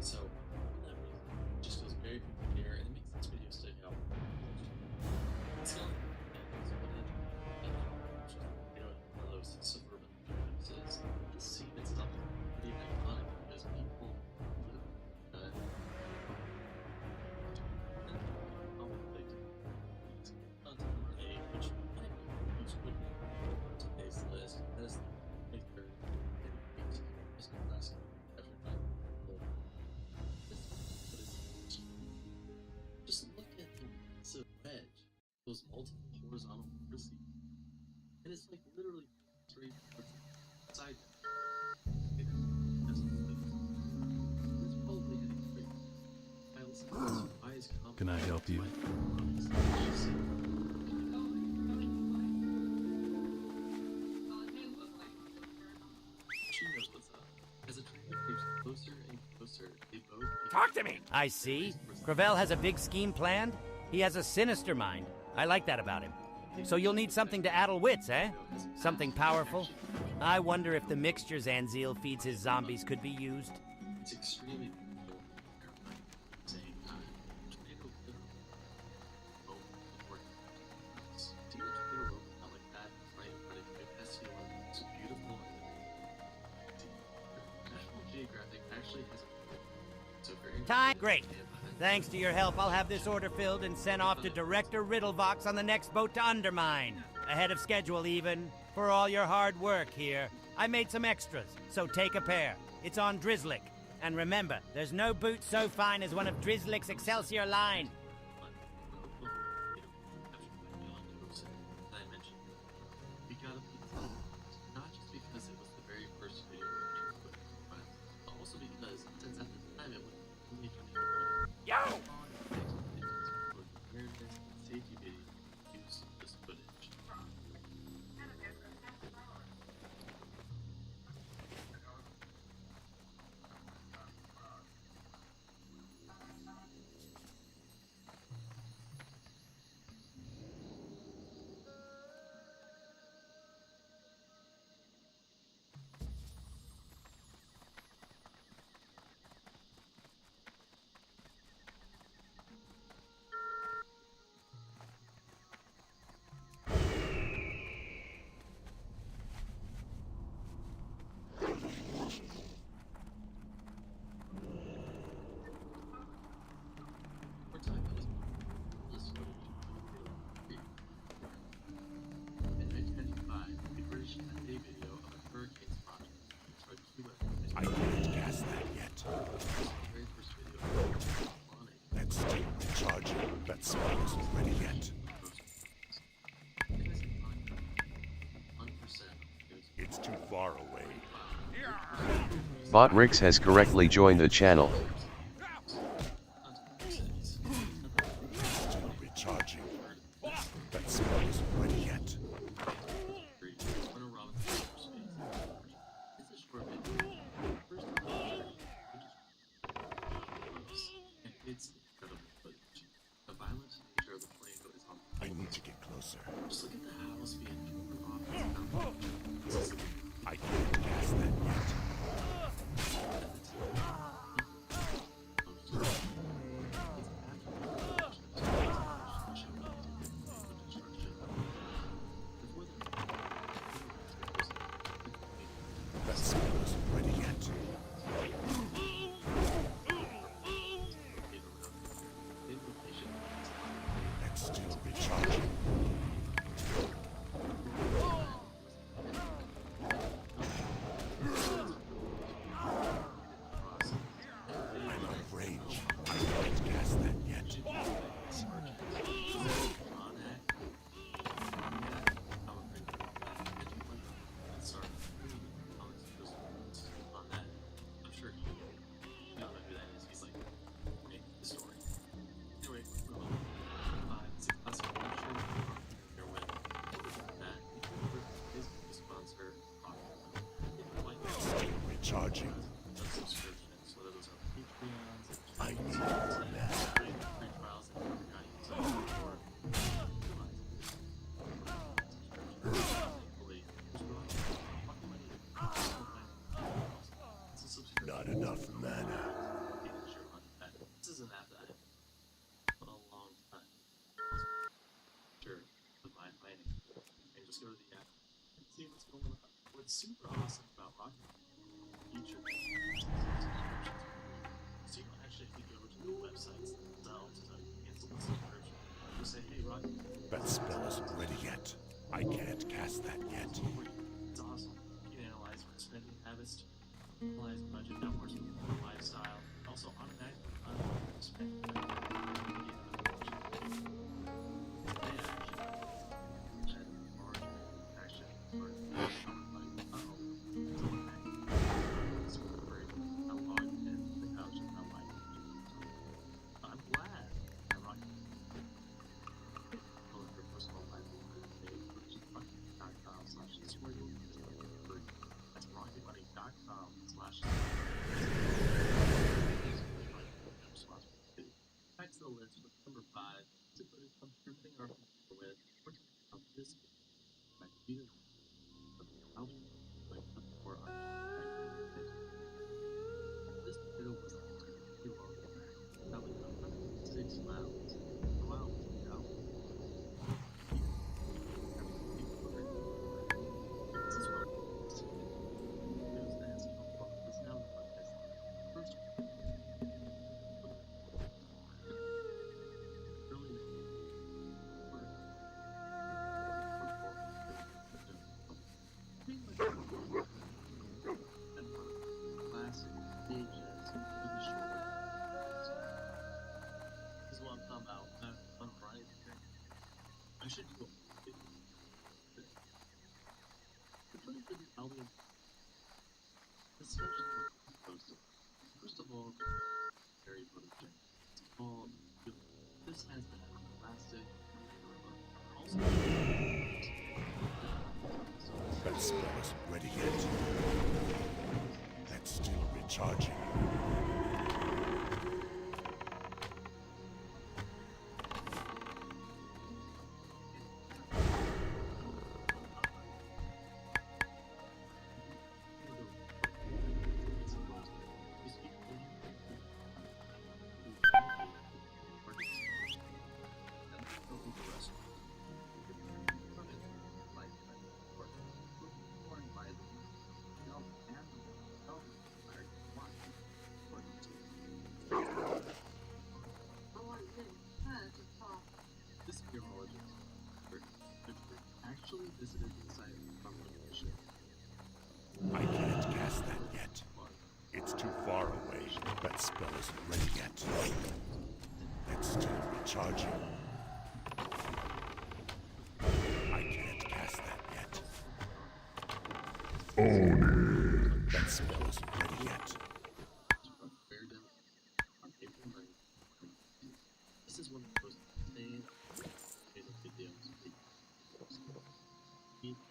So for that reason, it just feels very familiar, and it makes this video stick out. It's not one of those suburban references. The scene itself is pretty iconic because people live which might be most quickly on today's list as the third just last after night. Just look at the massive wedge, those multiple horizontal vertices, and it's like literally straight towards the side. It's probably heading straight. I listen to this wise comment. Can I help you? She knows what's up. As the trainer creeps closer and closer, they both Talk to me! I see. Gravel has a big scheme planned. He has a sinister mind. I like that about him. So you'll need something to addle wits, eh? Something powerful? I wonder if the mixtures Anzil feeds his zombies could be used. It's extremely difficult at the same time. Tornado literally seeing a tornado rope out like that right in front of you, that's feeling so beautiful. National Geographic actually has a so very Time? Great. Thanks to your help, I'll have this order filled and sent off to Director Riddlevox on the next boat to Undermine. Ahead of schedule, even. For all your hard work here. I made some extras, so take a pair. It's on Drizzlick. And remember, there's no boot so fine as one of Drizzlick's Excelsior line. We gotta be not just because it was the very first video but also because since at the time it was only Yo! safety video use this footage. I can't gas that yet. That's still recharging. That spell isn't ready yet. It's too far away. Bot Rix has correctly joined the channel. Still recharging. That spell isn't ready yet. It's incredible footage. The violent nature of the tornado is on. I need to get closer. Just look at the house being torn off. I can't gas that yet. That spell isn't ready yet. That's still recharging. I'm out of range. I can't gas that yet. I'm sure you don't know who that is. He's like, okay, the story. Anyway, sponsor Still recharging. subscriptions, whether those are Patreons, I need more now. free trials, and Not enough mana. what's super awesome about Rocket Future so you don't actually have to go to the websites themselves to cancel the subscription. You say, hey, Rocket, That spell isn't ready yet. I can't cast that yet. it's awesome. You can analyze your spending habits, analyze budget numbers, lifestyle, also automatically spend. I'm glad I rocked your personal life rocketmoney.com/discord. That's rocketmoney.com/. Back to the list with number 5. To put it on everything our people with, we're talking about this by Peter. This video was too long. Probably 106 miles. Wow, now. This is what it's now first classic stages of the short. This is what I'm talking about. I'm right here. I should go. The pretty good album. Especially what posted. First of all, very photogenic. It's called. This has the plastic. Also. That spell isn't ready yet. That's still recharging. This urologist actually visited the site from the mission. I can't cast that yet. It's too far away. That spell isn't ready yet. That's still recharging. I can't cast that yet. That spell isn't ready yet. This is one of the most insane videos.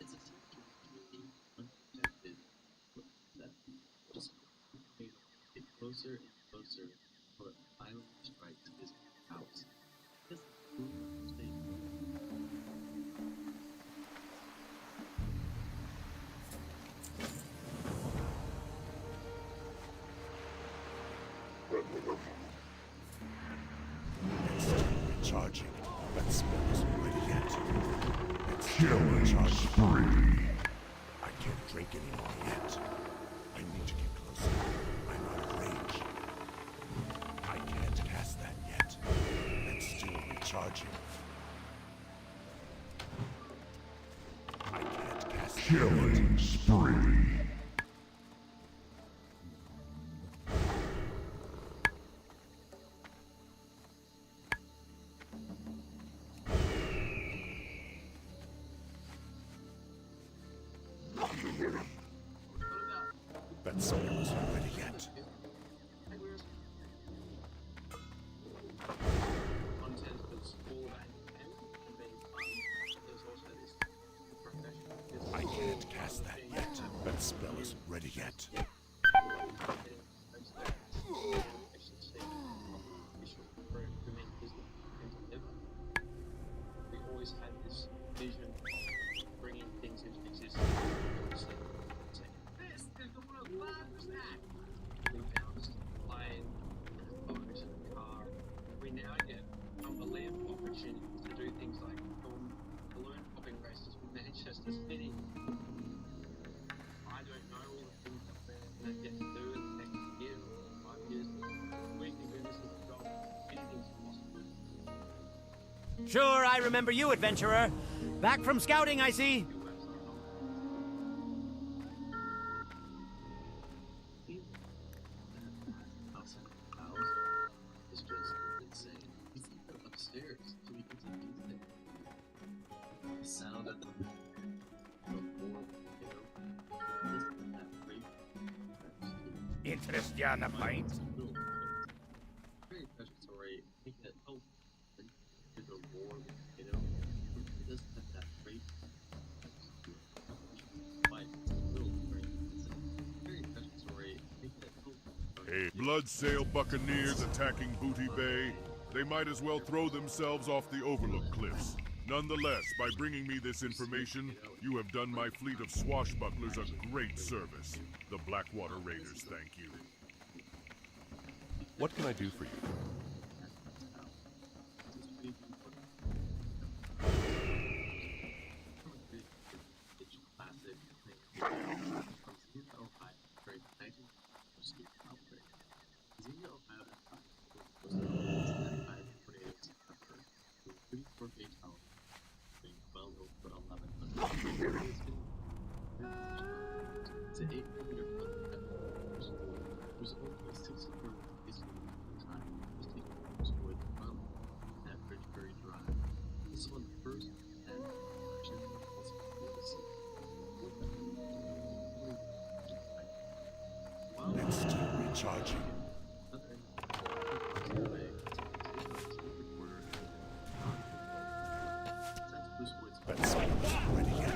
It's essentially unprotected that just get closer and closer for a violent strike to his house. This is Recharging. That spell isn't ready yet. It's still recharging. I can't drink anymore yet. I need to get closer. I'm out of range. I can't cast that yet. It's still recharging. I can't cast that yet. Killing spree. That spell isn't ready yet. content that's all about and being fun. There's also this professional. I can't cast that yet. That spell isn't ready yet. We always had this vision of bringing things into existence. This is the world's largest act. We found this plane, photos in the car. We now get unbelievable opportunities to do things like film balloon popping races with Manchester City. Sure, I remember you, adventurer. Back from scouting, I see. It's just insane. He's even upstairs, so we can take these things. The sound of the board, listen to that break. Interest you on the pint? Very prefatory. I think that helps with the war, it doesn't have that break. But it's still very prefatory. I think that helps. Hey, Bloodsail Buccaneers attacking Booty Bay. They might as well throw themselves off the Overlook Cliffs. Nonetheless, by bringing me this information, you have done my fleet of swashbucklers a great service. The Blackwater Raiders thank you. What can I do for you? To 8 there's only 6 days time to take the wood from that Bridgebury Drive. This is one of the first 10 actions It's still recharging. That spell's ready yet.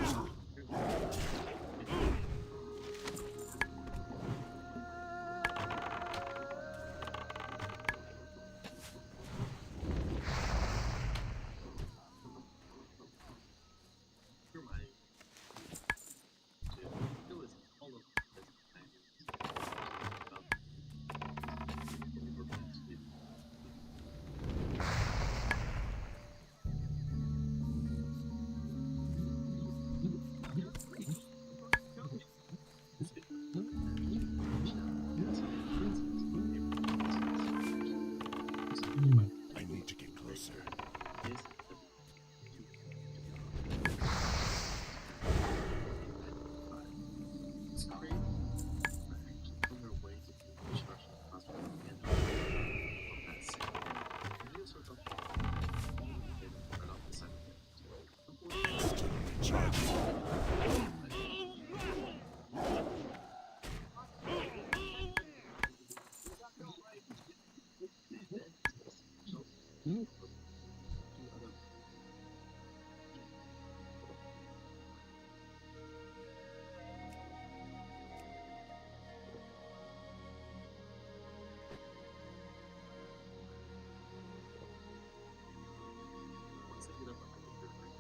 I need to get closer. It's crazy. On their way to the construction hospital and that scene. And you sort of right off the side of it. Still recharging. Once they get up behind the river,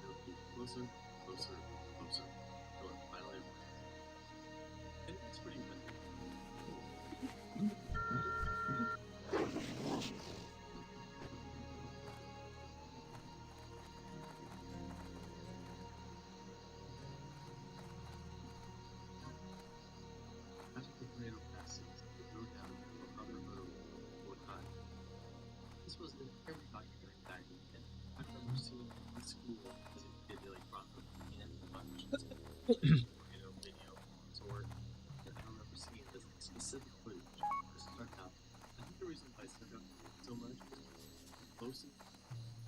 they'll get closer, closer, closer, until it finally arrives. And it's pretty mental. After the tornado passes, they go down to another road or time. This was in every documentary back then. I've never seen a school as a kid really proper and much tornado video tour. And I remember seeing this specific footage that stuck out. I think the reason why it stuck out so much was close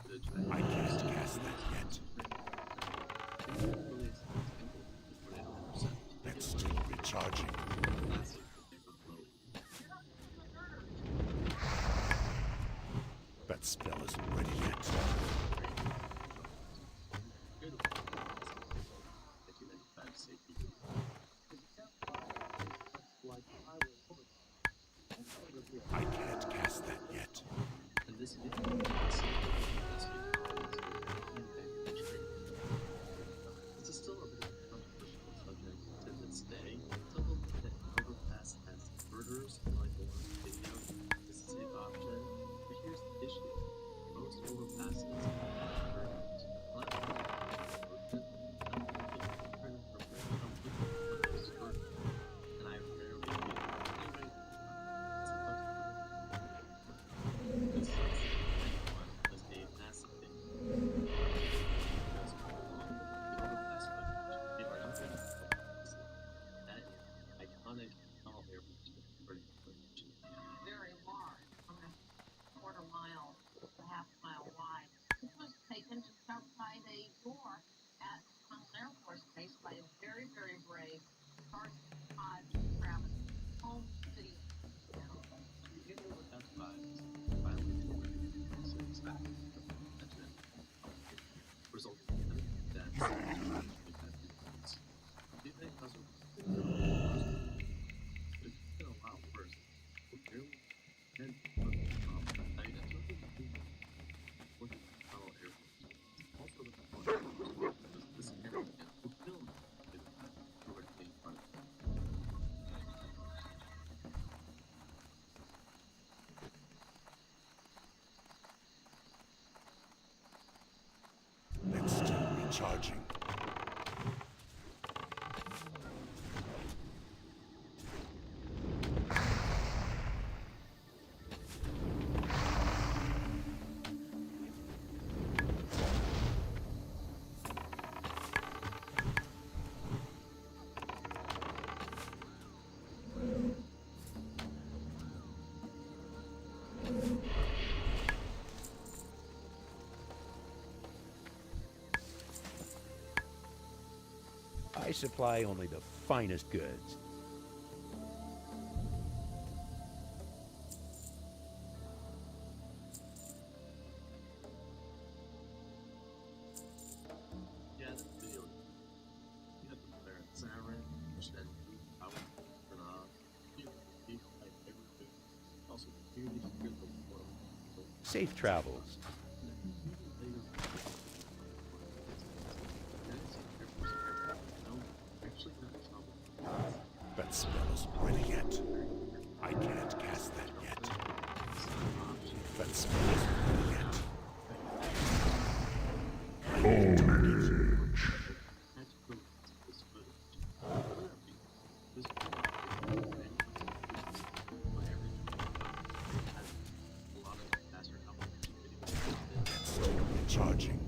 footage. I can't cast that yet. That's still recharging. That spell isn't ready yet. I can't cast that yet. And this is still a bit of a controversial subject to this day. Some people think that overpass has murderers like the one video is a safe option. But here's the issue. Most overpasses have murderers. And I rarely meet anybody. This is a massive thing. supply only the finest goods. Yeah, that's the deal. You have to prepare Siren, which then out for you like everything. Also, you need to get the world. Safe travels. That spell isn't ready yet. I can't cast that yet. That spell isn't ready yet. Charging.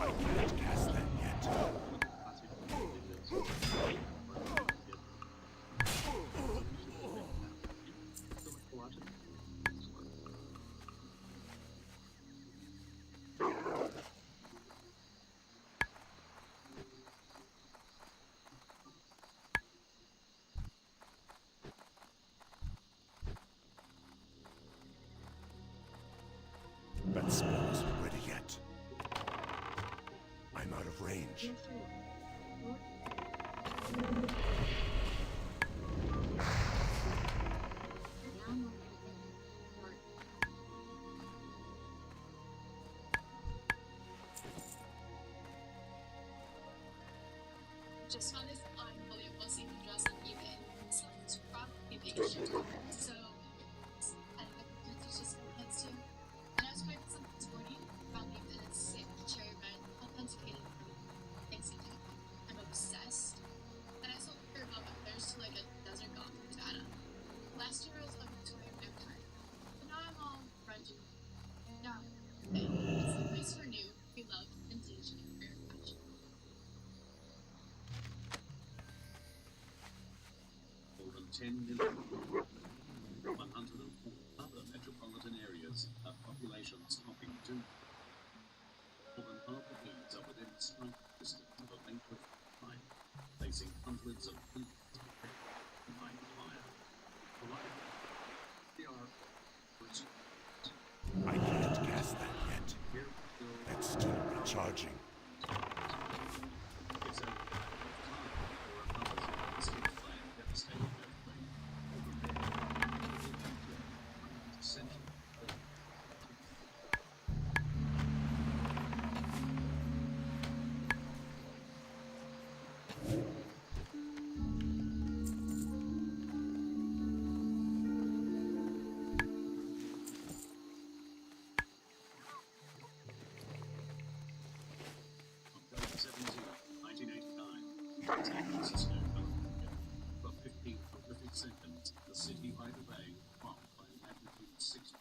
I can't cast that yet. That spell isn't ready yet. I'm out of range. Just found this unbelievable secret dress on eBay. It's like this probably big shit. So I don't know if it's just heads to. And I was finding something this morning, found that it's safe to cherry red, authenticated. Thanks to you. I'm obsessed. And I sold her about my thirst to like a desert god from Nevada. Last year I was a Victorian vampire. But now I'm all grungy. Now, it's the place for new, beloved, vintage, and rare fashion. More than 10 million, 104 other metropolitan areas have populations topping 2. More than half of these are within strike distance of a length of time, facing hundreds of hundreds of combined fire. However, they are I can't cast that yet. here That's still recharging. it's a time for another still playing devastating earthquake. Central. October 17, 1989. San Francisco, California. For 15 horrific seconds, the city right away rocked by a magnitude 6.9.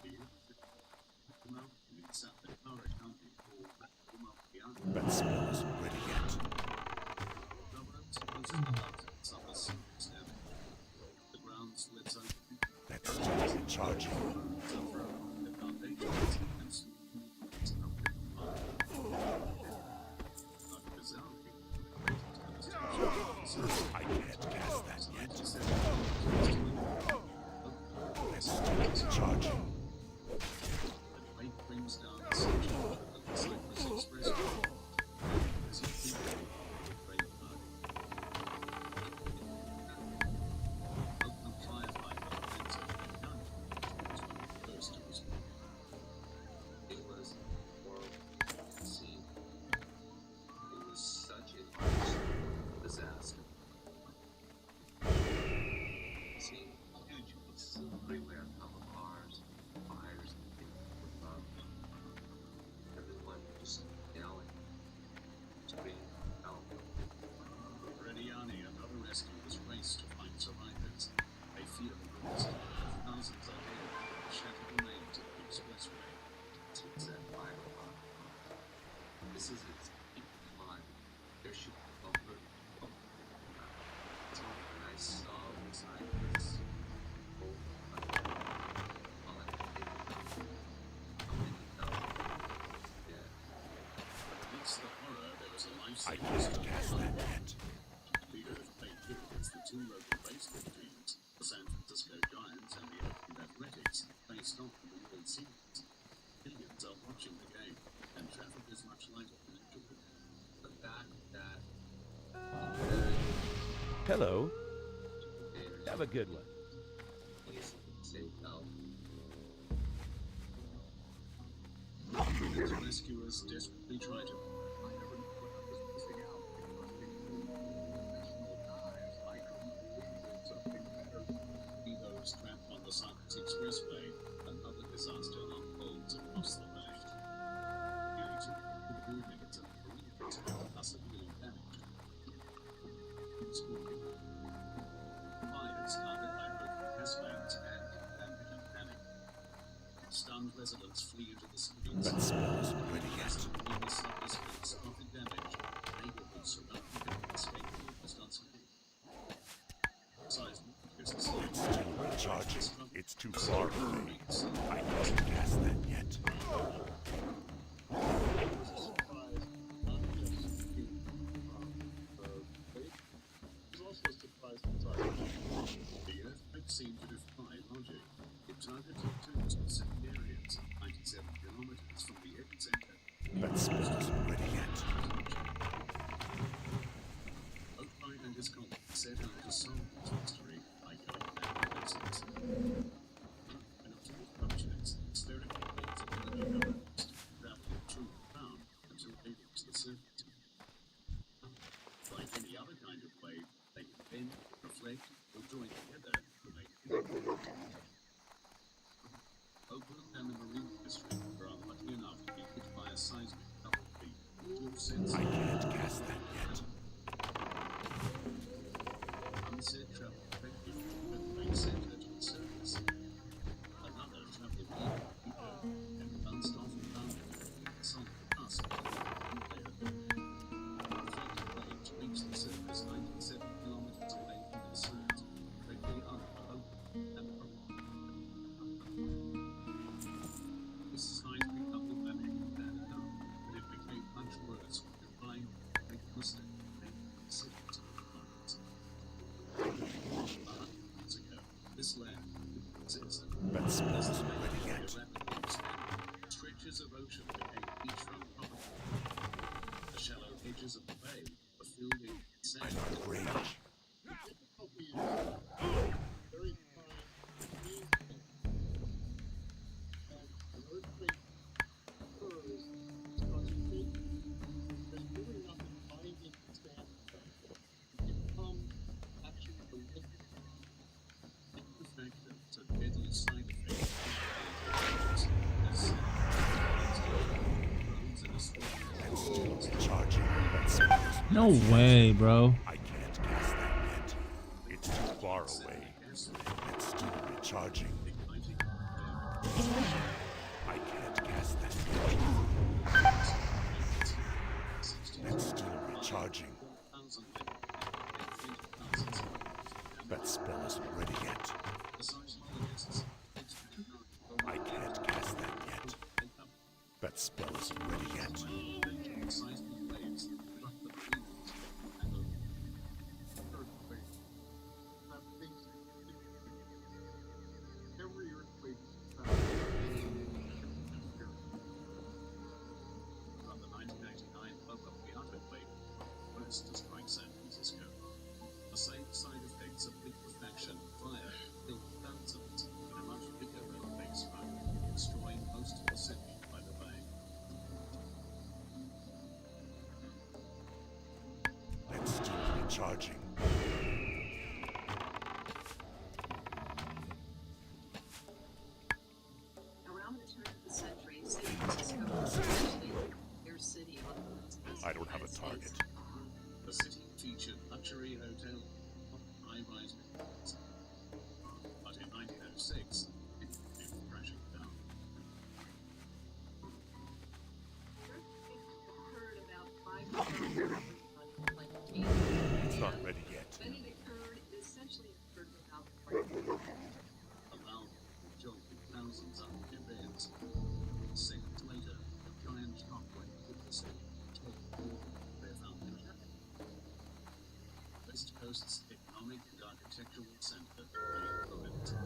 Here, the mountain in South Dakota County called That spell isn't ready yet. Governance was in the mountains suffer serious damage. The ground splits open. That's still recharging. Suffer the foundations and smooth movements of the mud. But bizarrely, I can't cast that yet. That's That's still recharging. the weight brings down the section of the Cypress Express. As you I can't cast that yet. The Earthquake Killers, the two local baseball teams, the San Francisco Giants and the Oakland Athletics, faced off in the World Series. Millions are watching the game, and traffic is much lighter than usual. But that Hello. Have a good one. please stay calm. Rescuers desperately try to find out what was missing out. Something better. Be those trapped on the Science Expressway, another disaster unfolds across the land. Units of buildings and marines are severely damaged. Fires started by broken gas mains and damage and panic. Stunned residents flee into the streets. That spell isn't ready yet. People suffer catastrophic damage. Neighborhoods surrounding them escape almost unscathed. Seismic It's still recharging. It's too far away. I can't cast that yet. The earthquake seemed to defy logic. It targeted two specific areas, 97 kilometers from the epicenter. That spell isn't ready yet. Oakbite and his colleagues set out to solve this mystery by going back to basics. And observed objects, spherical plates of energy elements, traveling through the ground until they reached the surface. Like any other kind of wave, they can bend, reflect, or join together to make a Oakland and the Marine District were unlucky enough to be hit by a seismic double beat to have sent I can't cast that yet. unsaid travel effective but they sent her to the surface. Another traveled deeper and bounced off and bounded the solid cusp of the reflected waves reached the surface 97 kilometers away from their surge, directly under Oakland and the This seismic double whammy was bad enough, but it became much worse when the blind big mistake made decisions on the lines. 100 years ago, this land didn't exist. That spell As the isn't land ready yet. rapidly expanded, stretches of ocean became beachfront property. The shallow edges of the bay were filled in with sand. Rage. And still recharging. That spell isn't No way, bro. I can't cast that yet. It's too far away. It's still recharging. I can't cast that yet. It's still recharging. That spell isn't ready yet. I can't cast that yet. That spell isn't ready yet. From the 1999 earthquake first to strike San Francisco. The same side effects of liquefaction, fire, killed thousands, and a much bigger earthquake struck, destroying most of the city by the bay. It's still recharging. Around the turn of the century, San Francisco was essentially your city on the I don't have a target. The city featured luxury hotels, high-rise buildings. But in 1906, it came crashing down. Occurred about 5 It's not ready yet. When it occurred, it essentially occurred without warning. A loud jolt with thousands under their beds. Seconds later, a giant shockwave hit the city, taking all their foundations. West Coast's economic and architectural center, Province.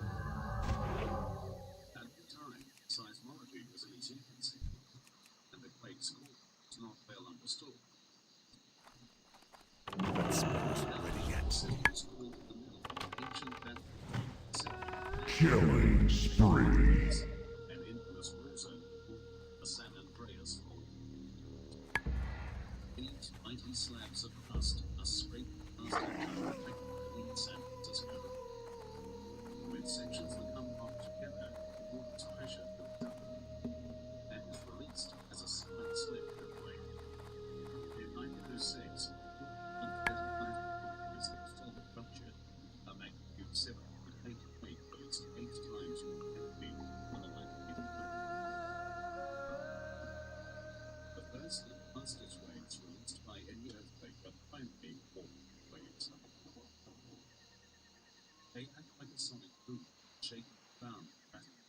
At the time, seismology was in its infancy, and the Great School was not well understood. That spell's ready yet. The city was called the middle of ancient Babylon. Killing spree. An infamous war zone called the San Andreas Fault. 8 mighty slabs of dust are scraped past in San Francisco. When sections become locked together, water's pressure builds up and is released as a slight slip earthquake. In 1906, 135 kilometers of solid rupture, a magnitude 7.8 quake released 8 times more energy than a located The first and fastest waves released by any earthquake are primary fault waves. They act like a sonic boom, shaking the ground rapidly.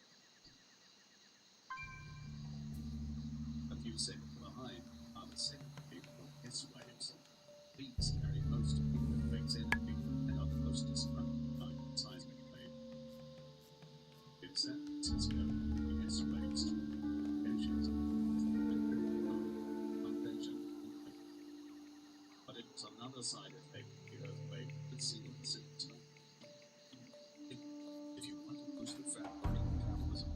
A few seconds behind are the secondary or S waves. These carry most of the earthquake's energy and are the most destructive type of seismic wave. In San Francisco, the S waves took locations but it was another side effect of the earthquake that sealed the city's life. If you want to boost the fat burning metabolism,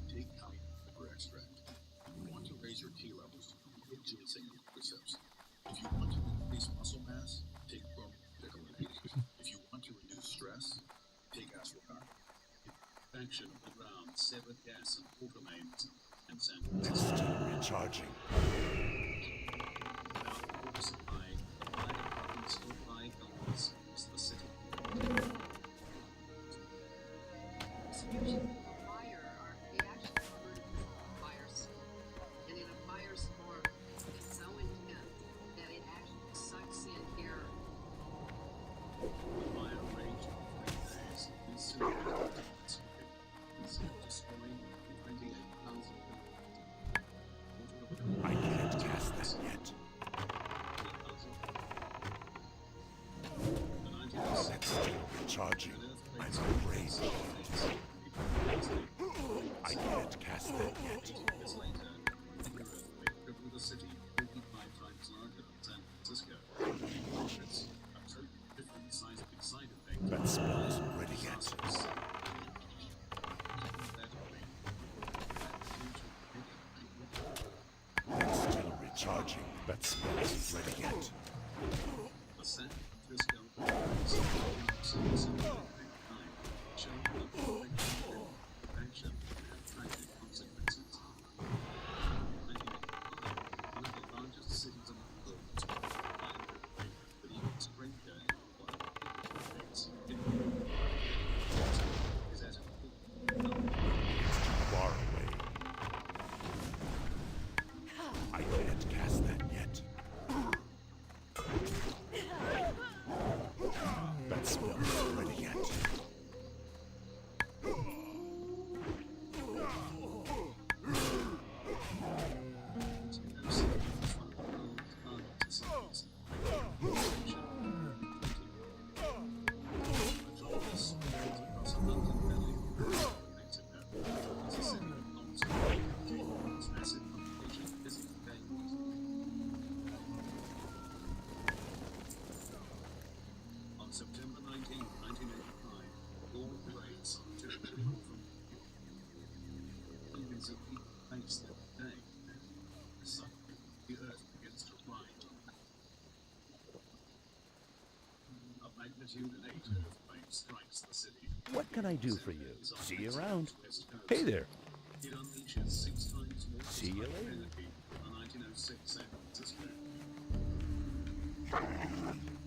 take out pepper extract. If you want to raise your T levels, take ginseng cordyceps. If you want to increase muscle mass, take bromelain. If you want to reduce stress, take ashwagandha. Infection of the ground severed gas and water mains and San Francisco. Still recharging. Without water supply, the fire department still high illness across the city. Description of a fire are they actually refer to fire storm. And in a firestorm, it's so intense that it actually sucks in air. The fire raged for 3 days and soon instead of destroying 28,000 people. I can't cast that yet. The 1906 Still recharging. I'm afraid. I can't cast that yet. years later, another earthquake crippled a city 55 times larger than San Francisco. It's a totally different seismic side effect. That spell isn't ready yet. It's still recharging. That spell isn't ready yet. The San Francisco showed the prevention and tragic consequences. One of the largest cities in the world was but even stranger in one of the earthquakes in is at a Far away. I can't cast that yet. That spell isn't ready yet. On September 19, 1985, all blades took from millions of people faced that day. Suddenly, the earth begins to rise. A magnitude 8 earthquake strikes the city. What can I do for you? See you around. West Coast. Hey there. It unleashes 6 times more See you later. energy than the 1906 San Francisco.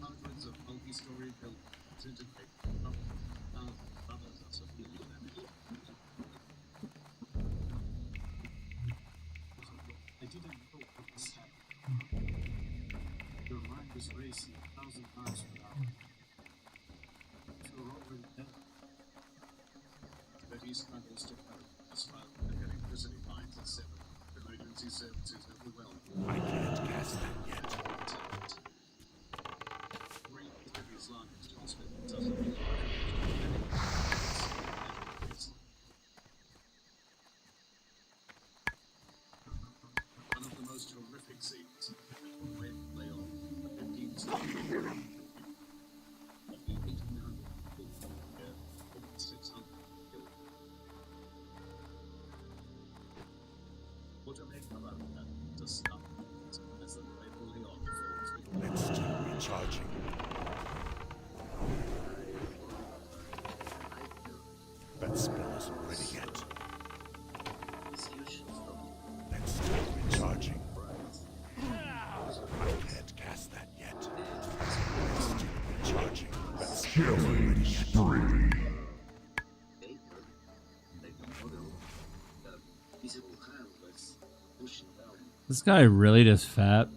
Hundreds of multi-story buildings disintegrate others are severely damaged. I didn't know what was happening. Your mind was racing 1,000 miles per hour. You're already dead. But he struggles to cope as well as electricity lines are severed. Emergency services overwhelmed. I can't cast that yet. 3 cities What do they come up with to stop as the rivalry on fills with Let's start recharging. That spell isn't ready yet. Let's start recharging. I can't cast that yet. Let's start recharging. That spell isn't ready yet. Spree. This guy really just fat.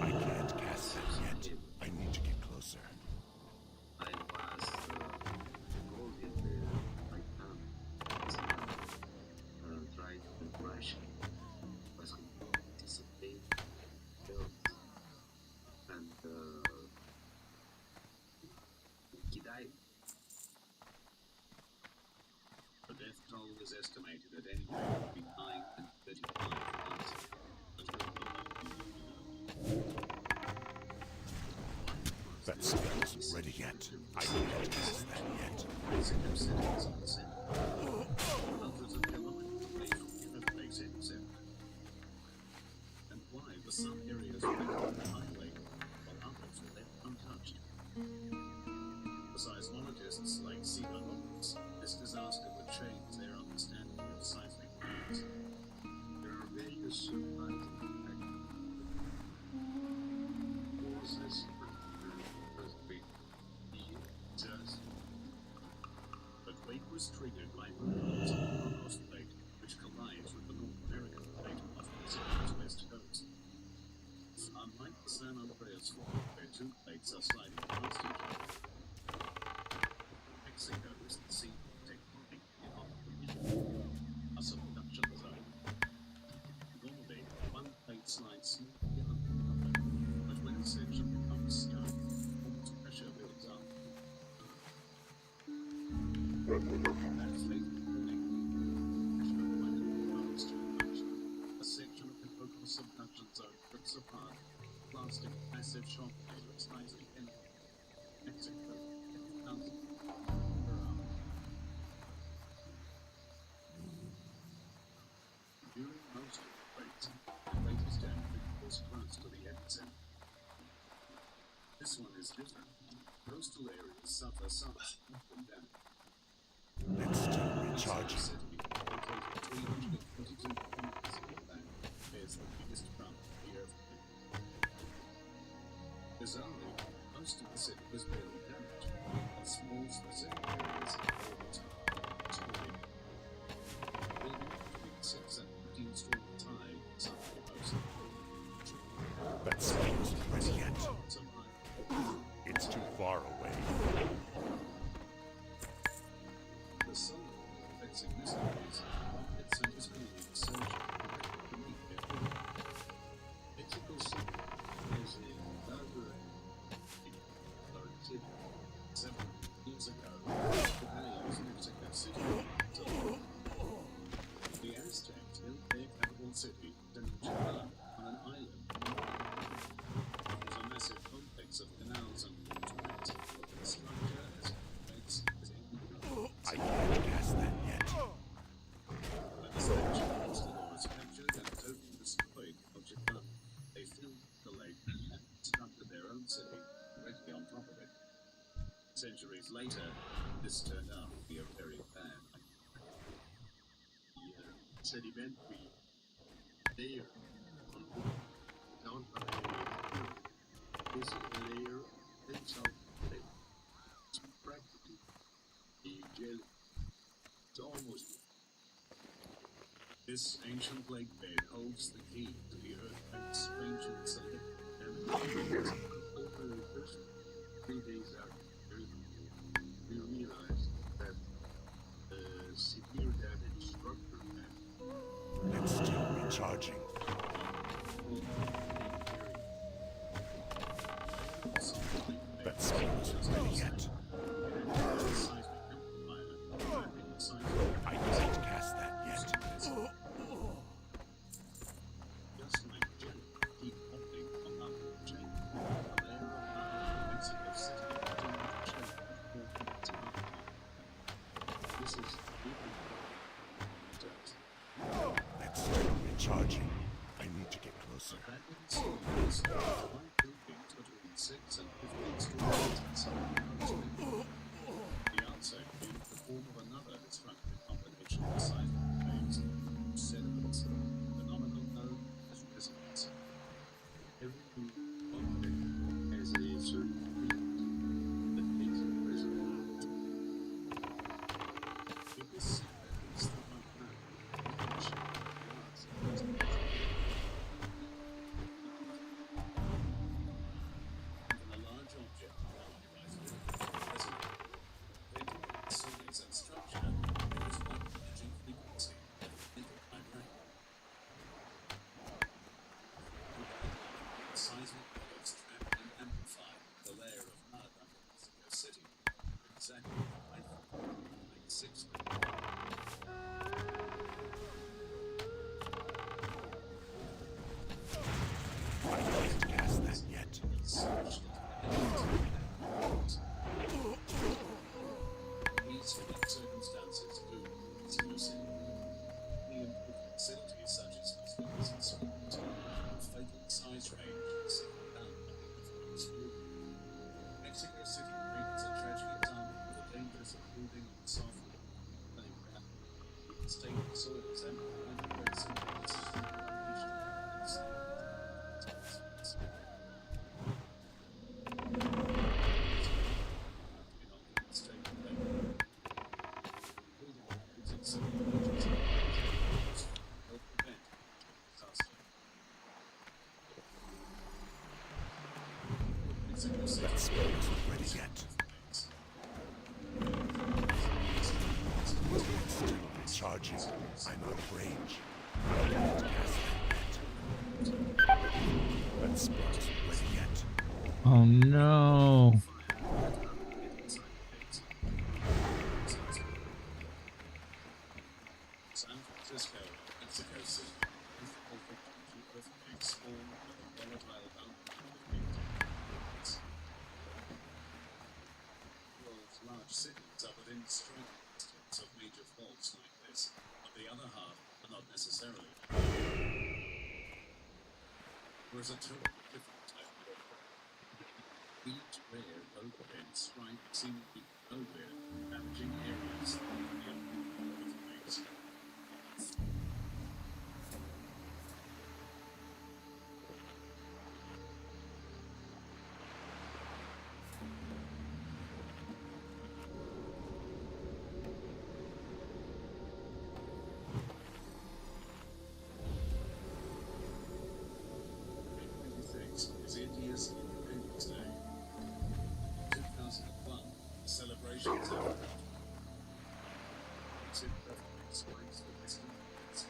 I can't cast that yet. I need to get closer. The death toll is estimated at anywhere between 9 and 35,000. That spell isn't ready yet. I can't cast that yet. Hundreds of kilometers away from interface epicenter. And why were some areas wrecked on the highway, while others were left untouched? For seismologists like Sina Roberts, this disaster would change their understanding of seismic waves. There are various surprising forces the quake was triggered by movements on the North Plate, which collides with the North American plate off the Pacific's west coast. Unlike the San Andreas fault, where two plates are sliding past each other, Mexico is the scene of tectonic collision, a subduction zone. Normally, one plate slides smoothly under another, but when a section becomes stuck, almost pressure builds up. That fatal warning, pressure finally comes to induction. A section of the total subduction zone rips apart, blasting massive shock waves slides again. Mexico, 10,000 per hour. During most of the quakes, the greatest damage was close to the epicenter. This one is different. Coastal areas suffer some significant damage. Let's start recharging. City, located 322 kilometers inland, bears the biggest brunt of the earthquake. Bizarrely, most of the city was barely damaged, while small specific areas were destroyed. Building between 6 and 15 story high suffered the most. That spell isn't ready yet. Survived. It's too far away. The sun affects significantly its anticipated surge beneath their feet. Mexico City is a larger city. 7 years ago, the name of Mexico City. The Aztecs built their capital city, Tenochtitlan, on an island. It was a massive complex of canals and waterways, with a structure as complex as any building. I can't cast that yet. When the Spanish conquistadors captured and totally destroyed Tenochtitlan, they filled the lake and constructed their own city directly on top of it. Centuries later, this turned out to be a very bad idea. The sedimentary layer on down from this is the layer inside the lake. It's practically a jelly. It's almost. This ancient lake bed holds the key to the earthquake's strangely selected damage. Over the first 3 days after the earthquake, we realized that the severe damage struck her back It's still recharging. That spell isn't ready yet. I can't cast that yet. Just like Jim, keep hopping on that chain. A layer of lava makes it sitting in the chain for time. This is really dirt. That's still recharging. I need to get closer. That didn't seem to be why buildings between 6 and 15 stories inside the coast. The outside being the form of another destructive combination of seismic waves, sediments, a phenomenon known as resonance. Every object has a certain field that makes it resonate. It is sequence that might know which parts of resonance. Even a large object on the horizon resonate. Size and structure, there is one emerging frequency that will enter my brain. Seismic waves trap and amplify the layer of mud under Mexico City. Exactly 5.96. I can't cast that yet. These unique circumstances do Mexico City. The improved facilities such as hospitals and schools, fatal size range is second down by the influence group. Mexico City remains a tragic example of the dangers of building on soft, running ground. Stable soils and very simple That spell isn't ready yet. It's still recharging. I'm out of range. I can't cast that yet. That spell isn't ready yet. Oh no. San Francisco, Mexico City, is the earthquake spawn with a volatile outcome of victims. World's large cities are within striking distance of major faults like this, but the other half are not necessarily. There is a totally different type of earthquake. Each rare overhead strike seemingly nowhere, damaging areas beyond earthquakes. Is India's Independence Day. 2001, the celebrations are explains the wisdom of its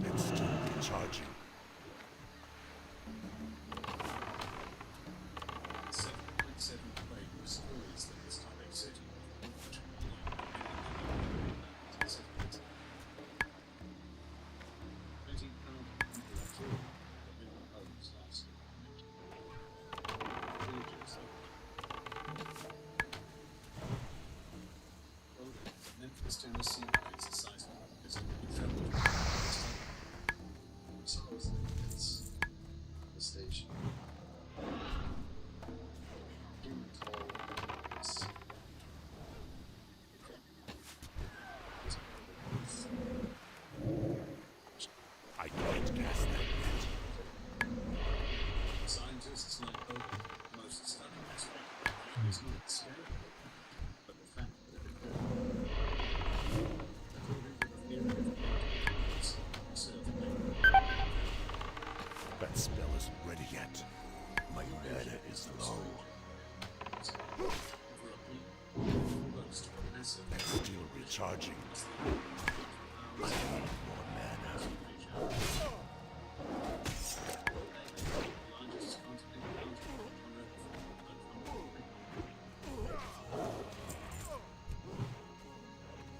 It's still recharging. 7.7 quake destroys the historic city. 20,000 people are killed, but many homes lost. Villages Memphis, Tennessee makes a seismic incredible. Supposedly it's the station. Human toll is I can't cast that yet. scientists like Open, most study aspect is not scary, but the fact that it recharging. I need more mana.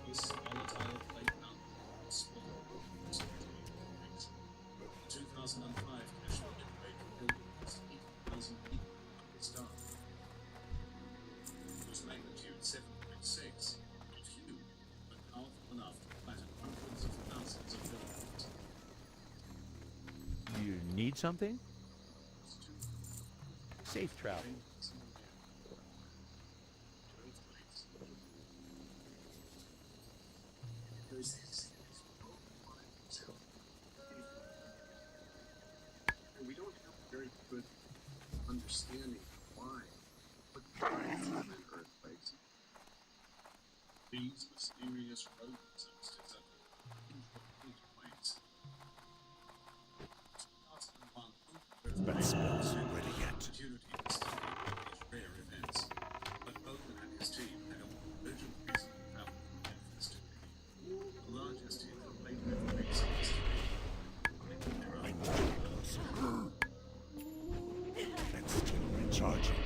This volatile plate mountain exploded. 2005 casual rate killed almost 80,000 people on its start. It was magnitude 7.6, not huge, but powerful enough to flatten hundreds of thousands of buildings. You need something? Safe travel. We don't have a very good understanding of why an earthquakes. These mysterious road disasters are incomplete ways. 2001 But spells ain't ready yet. opportunity to study these rare events, but Bowman and his team had a urgent reason to travel to Memphis to the largest incomplete earthquakes in history. I need to get closer. That's still recharging.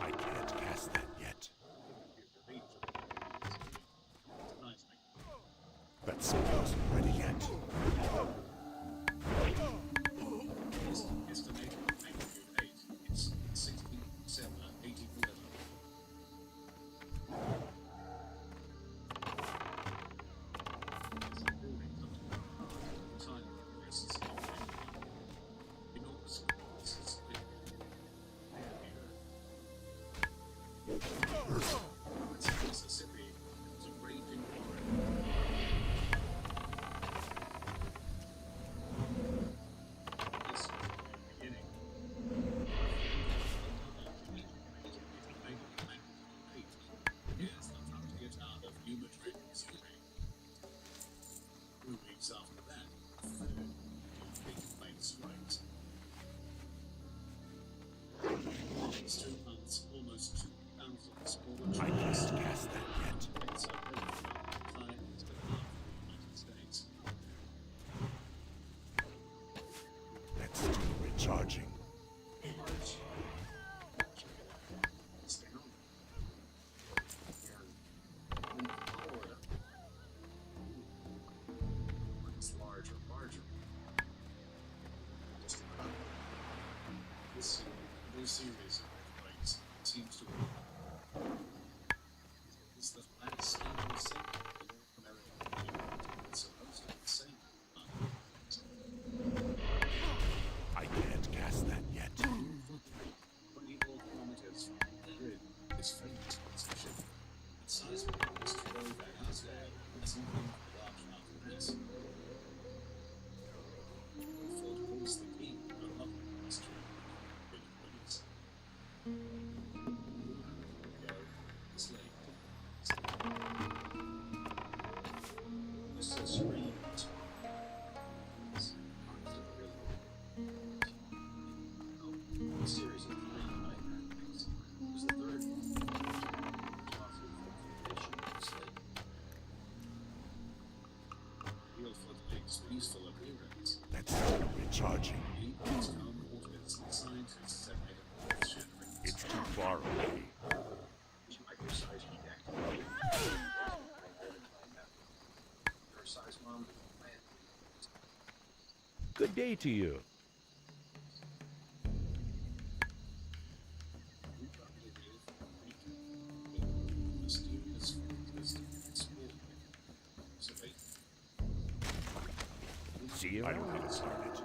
I can't cast that yet. That spell's ain't ready yet. Estimated magnitude 8. It's 16.7 at 80 11. Mississippi is a raging torrent. This is the beginning. Here's the frontier town of New Madrid, Missouri. 2 weeks after that, a third big plane strikes. In 2 months, almost 2,000 smaller I troops can't cast that yet. planes are ready to fly into the United States. That's still recharging. It's down. And in Florida, it's larger and larger. Just incredible. This series of earthquakes seems to is the last stable segment of North American geology. It's supposed to be the same. I can't cast that yet. 24 kilometers from the grid is famous for its fishing. But seismic was to go back elsewhere with something large enough for this. Fort holds the key to a lovely mystery. Big place. This lake. This is serene. A series of 3 nightmare things. It was the third real footprints peaceful appearance. That's still recharging. These calm waters and scientists have made a earth-shattering It's too far away. micro-sized reactor. Your size mom plant. Good day to you. Mysterious factors explored. Survey. See you I don't around. get started.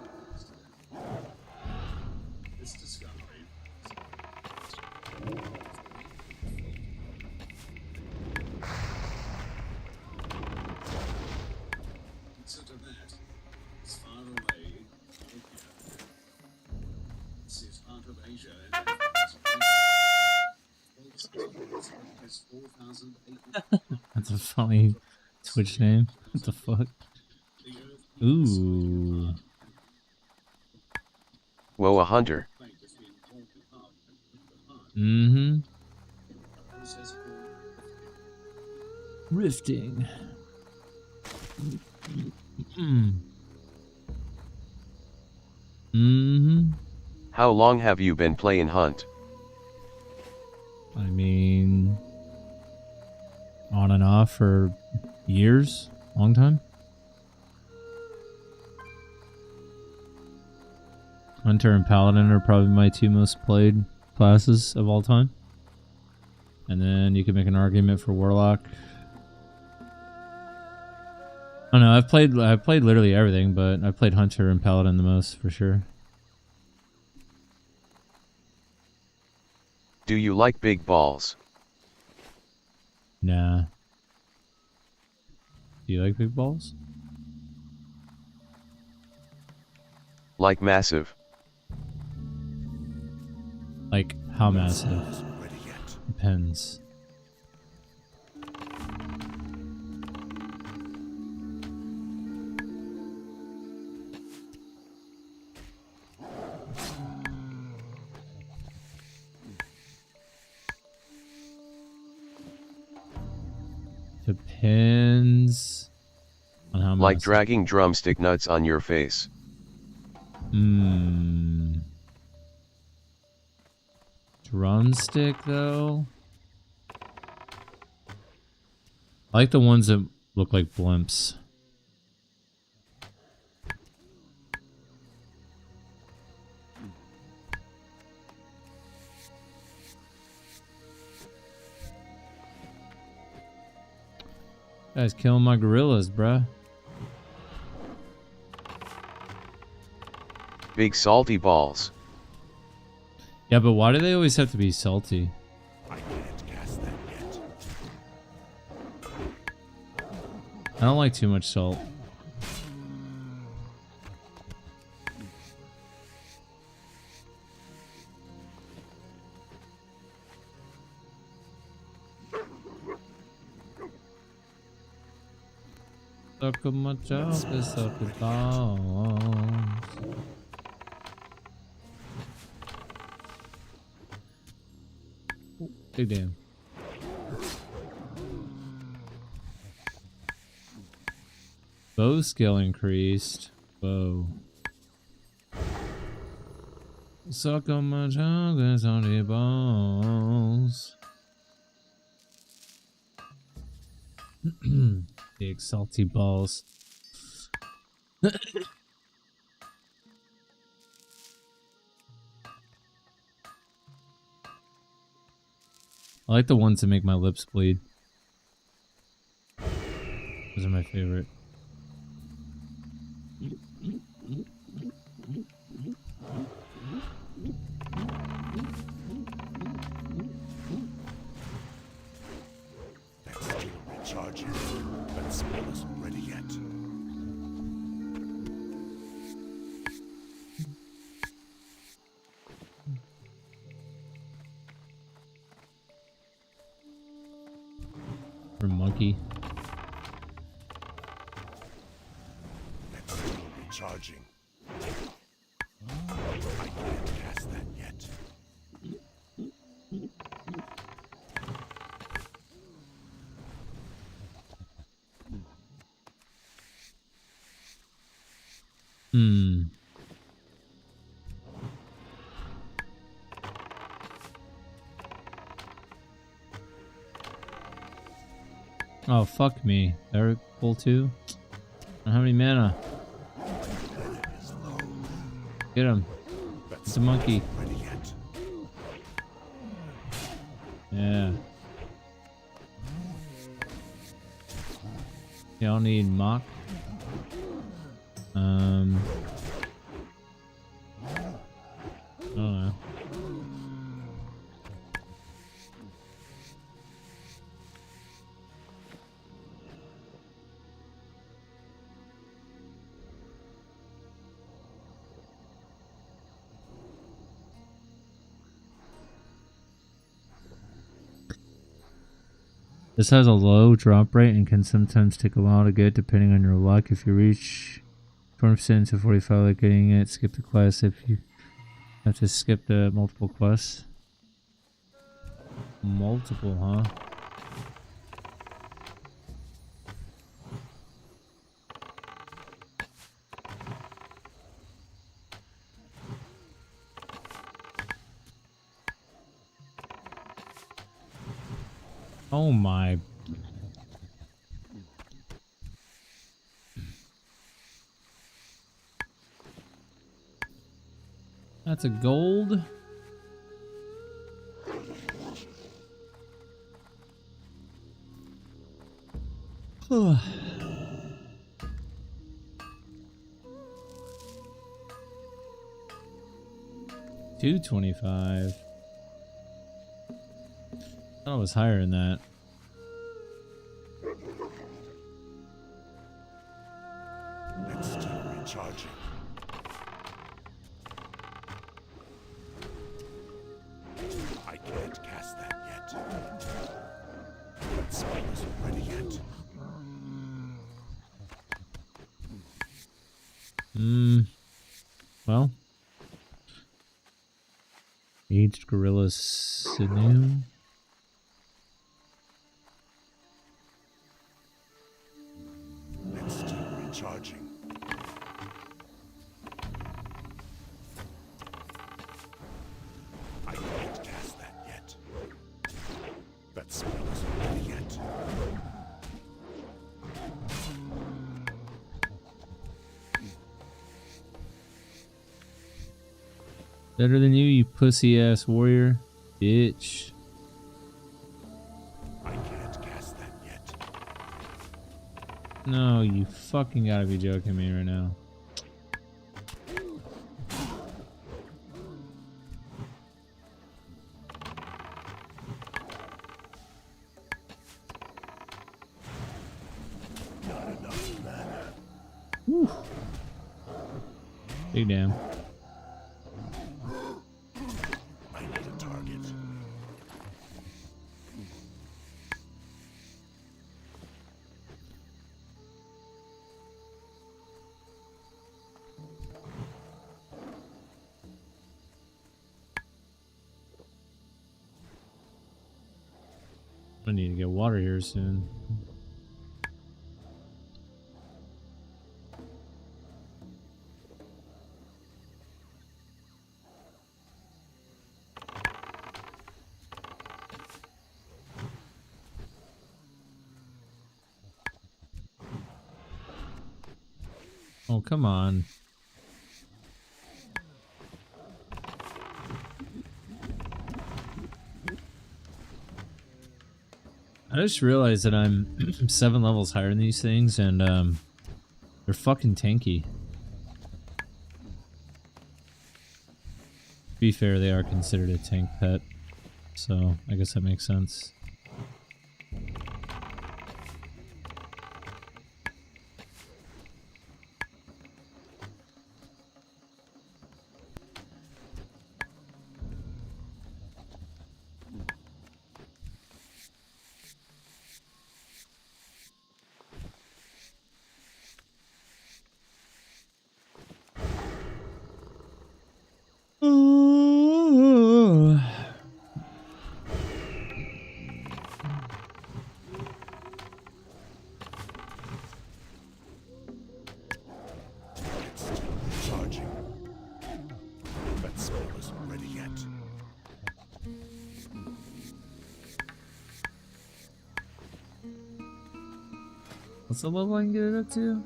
This discovery Consider that. It's far away. It's part of Asia. It's 4,800. That's a funny Twitch name. What the fuck? Ooh. Whoa, a hunter. Mm-hmm. Rifting. Mm-hmm. How long have you been playing Hunt? I mean, on and off for years, long time. Hunter and Paladin are probably my two most played classes of all time. And then you can make an argument for Warlock. I don't know, I've played literally everything, but I've played Hunter and Paladin the most for sure. Do you like big balls? Nah. Do you like big balls? Like massive? Like how massive? Depends. Depends on how much. Like dragging drumstick nuts on your face. Drumstick though? I like the ones that look like blimps. Guys killing my gorillas, bruh. Big salty balls. Yeah, but why do they always have to be salty? I can't cast that yet. I don't like too much salt. Suck my job, suck his balls. Big damn. Bow skill increased. Whoa. Suck on my chocolates on the balls. Big salty balls. I like the ones that make my lips bleed. Those are my favorite. That's still recharging, but the spell isn't ready yet. For monkey. That's still recharging. I can't cast that yet. Oh, fuck me. They're full too? I don't have any mana. Get him. It's a monkey. Ready yet. Yeah. Y'all need mock. I don't know. This has a low drop rate and can sometimes take a while to get depending on your luck. If you reach 20% to 45 like getting it, skip the quest. If you have to skip the multiple quests. Multiple, huh? Oh my. That's a gold. $225. Oh, it was higher than that. It's still recharging. I can't cast that yet. That spell isn't ready yet. Well. Aged gorilla sinew. It's still recharging. I can't cast that yet. That spell isn't ready yet. Better than you pussy ass warrior. Bitch. I can't cast that yet. No, you fucking gotta be joking me right now. Not enough mana. Whew. Big damn. I need a target. I need to get water here soon. Oh, come on. I just realized that I'm 7 levels higher than these things, and they're fucking tanky. To be fair, they are considered a tank pet, so I guess that makes sense. It's still recharging. That spell isn't ready yet. What's the level I can get it up to?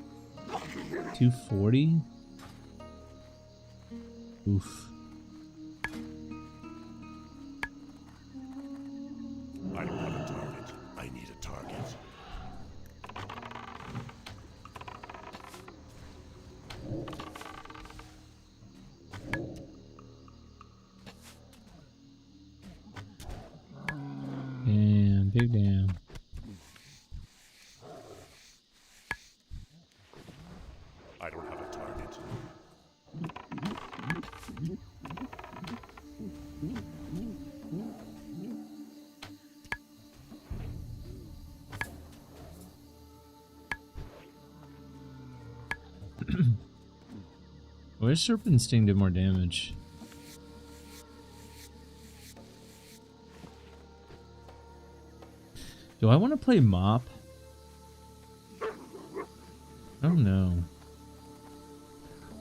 240? Oof. I don't have a target. I need a target. Damn, big damn. I don't have a target. wish Serpent Sting did more damage. Do I want to play Mop? I don't know.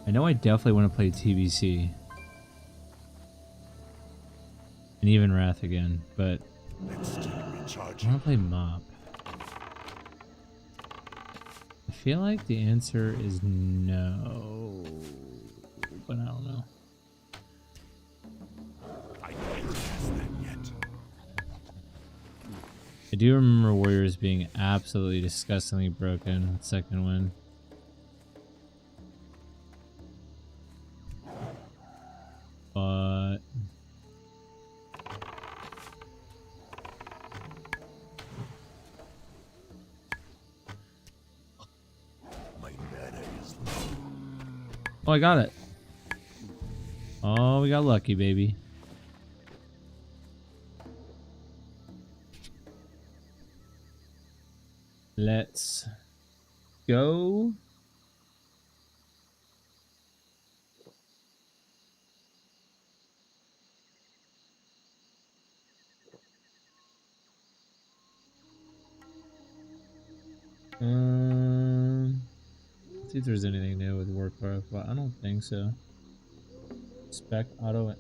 I know I definitely want to play TBC. And even Wrath again, but Let's take a I recharge. want to play Mop. I feel like the answer is no, but I don't know. I can't pass that yet. I do remember Warriors being absolutely disgustingly broken. Second win. But My mana is low. oh, I got it. Oh, we got lucky, baby. Let's go. Let's see if there's anything new with Warcraft, but I don't think so. Spec auto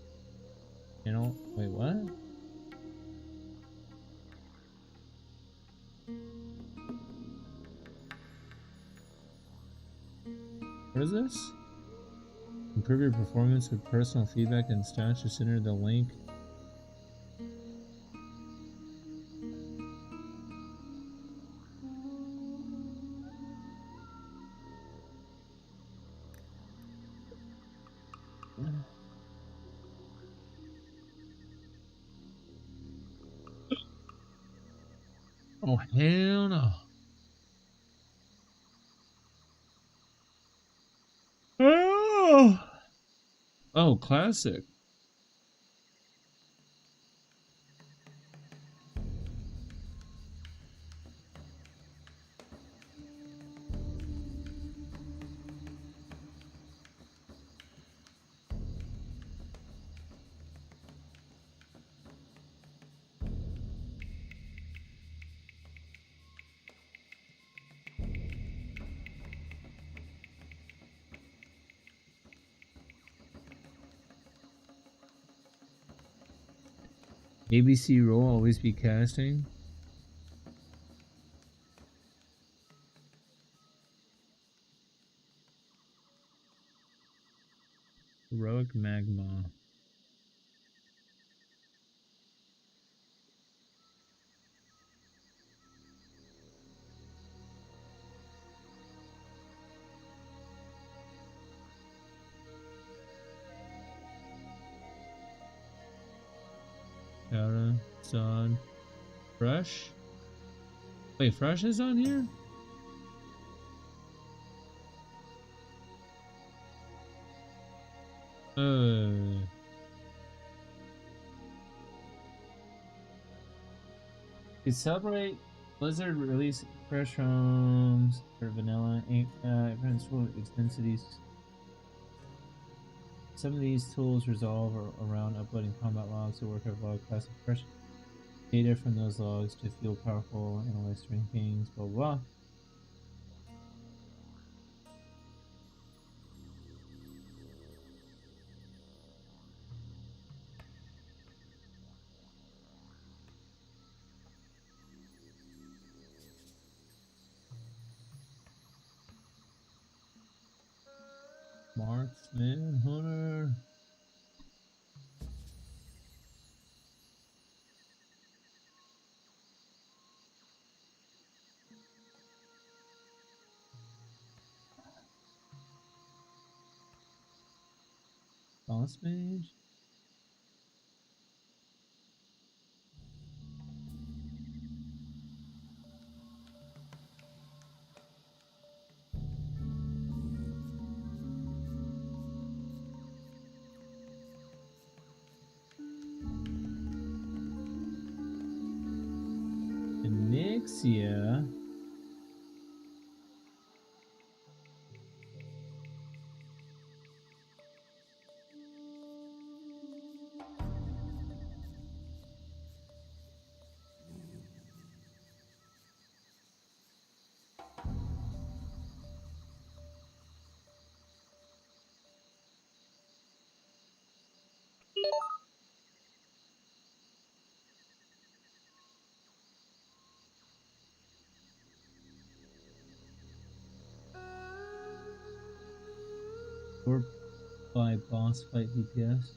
channel. Wait, what? What is this? Improve your performance with personal feedback and stats. Just enter the link. Oh, hell no. Oh, classic. ABC role always be casting. Heroic Magma. Kara, Sod, Fresh. Wait, Fresh is on here? To celebrate, Blizzard release fresh homes for vanilla events full extensities. Some of these tools resolve around uploading combat logs to Warcraft log classic fresh data from those logs to fuel powerful analyst rankings, blah blah. Marksman, Hunter. Boss mage. Nixia. Or by boss fight DPS.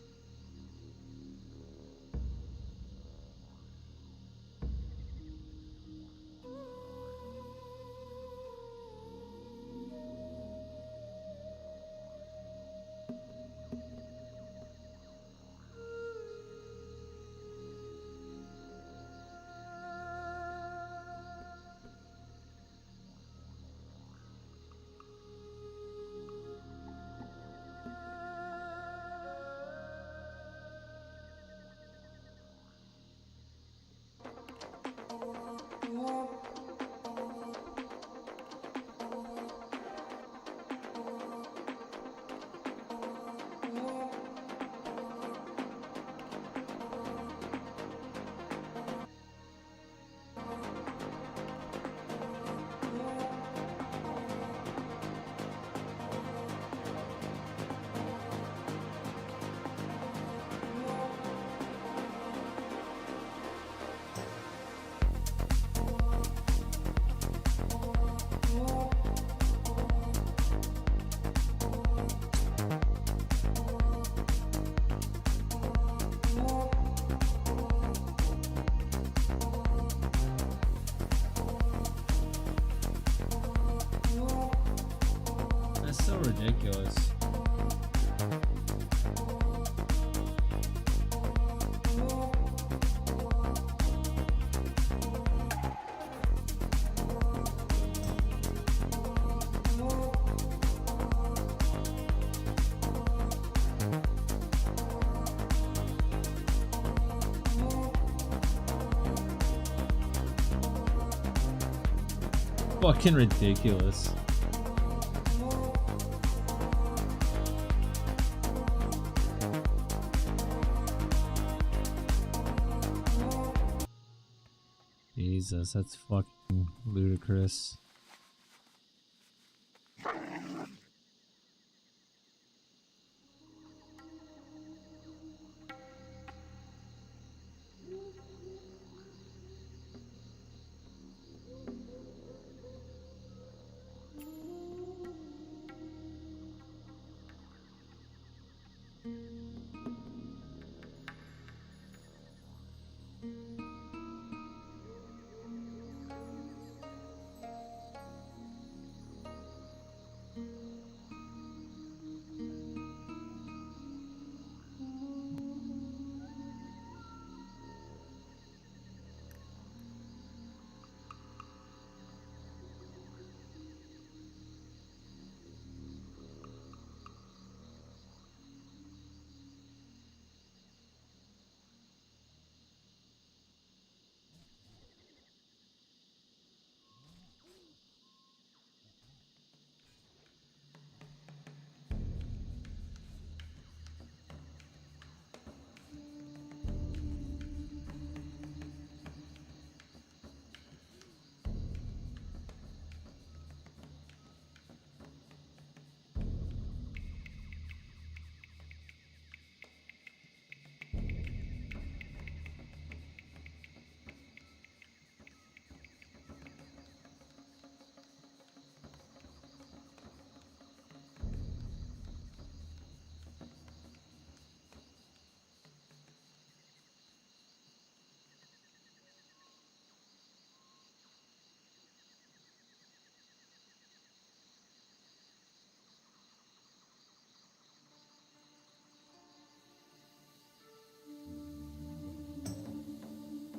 That's so ridiculous. Fucking ridiculous. Jesus, that's fucking ludicrous.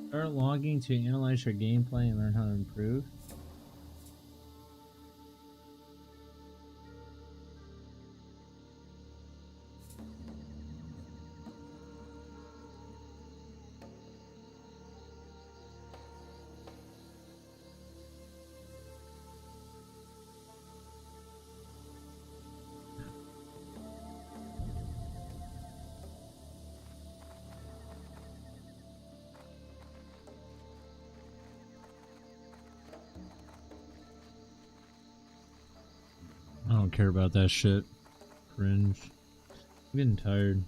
Start logging to analyze your gameplay and learn how to improve. I don't care about that shit. Cringe. I'm getting tired.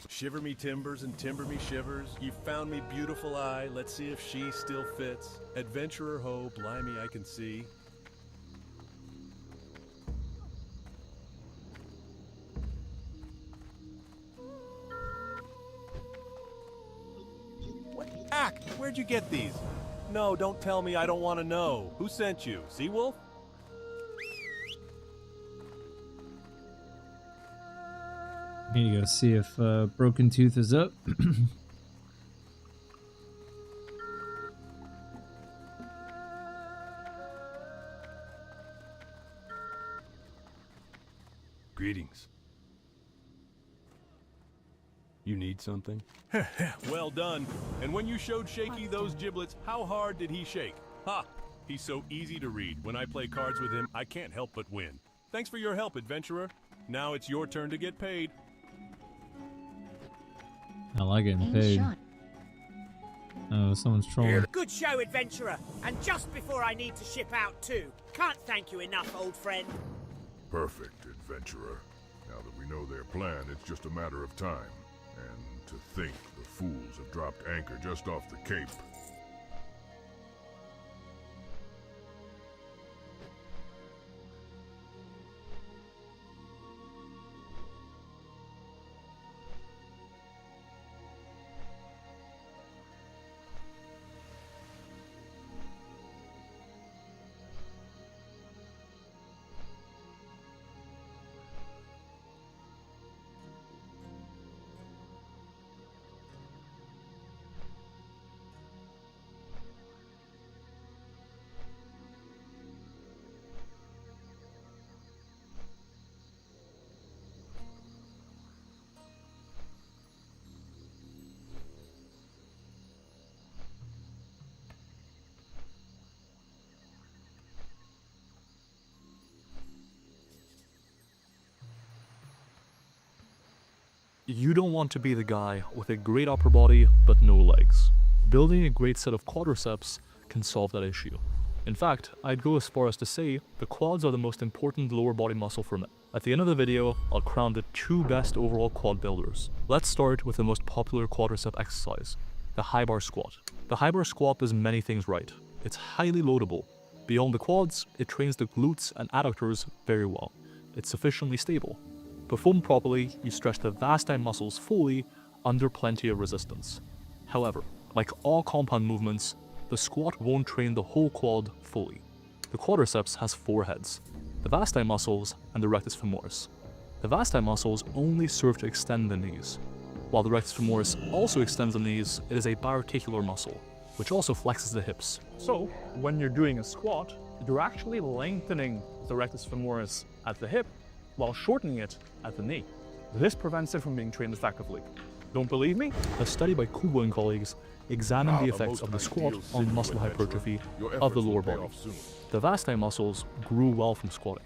greetings. Shiver me timbers and timber me shivers. You found me beautiful eye. Let's see if she still fits. Adventurer ho, blimey I can see. Ack, where'd you get these? No, don't tell me, I don't want to know. Who sent you? Seawolf? Need to go see if Broken Tooth is up. Greetings. You need something? Well done. And when you showed Shaky those giblets, how hard did he shake? Ha! He's so easy to read. When I play cards with him, I can't help but win. Thanks for your help, adventurer. Now it's your turn to get paid. I like getting paid. Oh, someone's trolling. Good show, adventurer. And just before I need to ship out too. Can't thank you enough, old friend. Perfect, adventurer. Now that we know their plan, it's just a matter of time. And to think the fools have dropped anchor just off the Cape. You don't want to be the guy with a great upper body but no legs. Building a great set of quadriceps can solve that issue. In fact, I'd go as far as to say the quads are the most important lower body muscle for men. At the end of the video, I'll crown the 2 best overall quad builders. Let's start with the most popular quadricep exercise, the high bar squat. The high bar squat does many things right. It's highly loadable. Beyond the quads, it trains the glutes and adductors very well. It's sufficiently stable. Performed properly, you stretch the vastae muscles fully under plenty of resistance. However, like all compound movements, the squat won't train the whole quad fully. The quadriceps has 4 heads, the vastae muscles and the rectus femoris. The vastae muscles only serve to extend the knees. While the rectus femoris also extends the knees, it is a biarticular muscle, which also flexes the hips. So, when you're doing a squat, you're actually lengthening the rectus femoris at the hip while shortening it at the knee. This prevents it from being trained effectively. Don't believe me? A study by Kubo and colleagues examined the effects of the squat on muscle hypertrophy of the lower body. The vastae muscles grew well from squatting.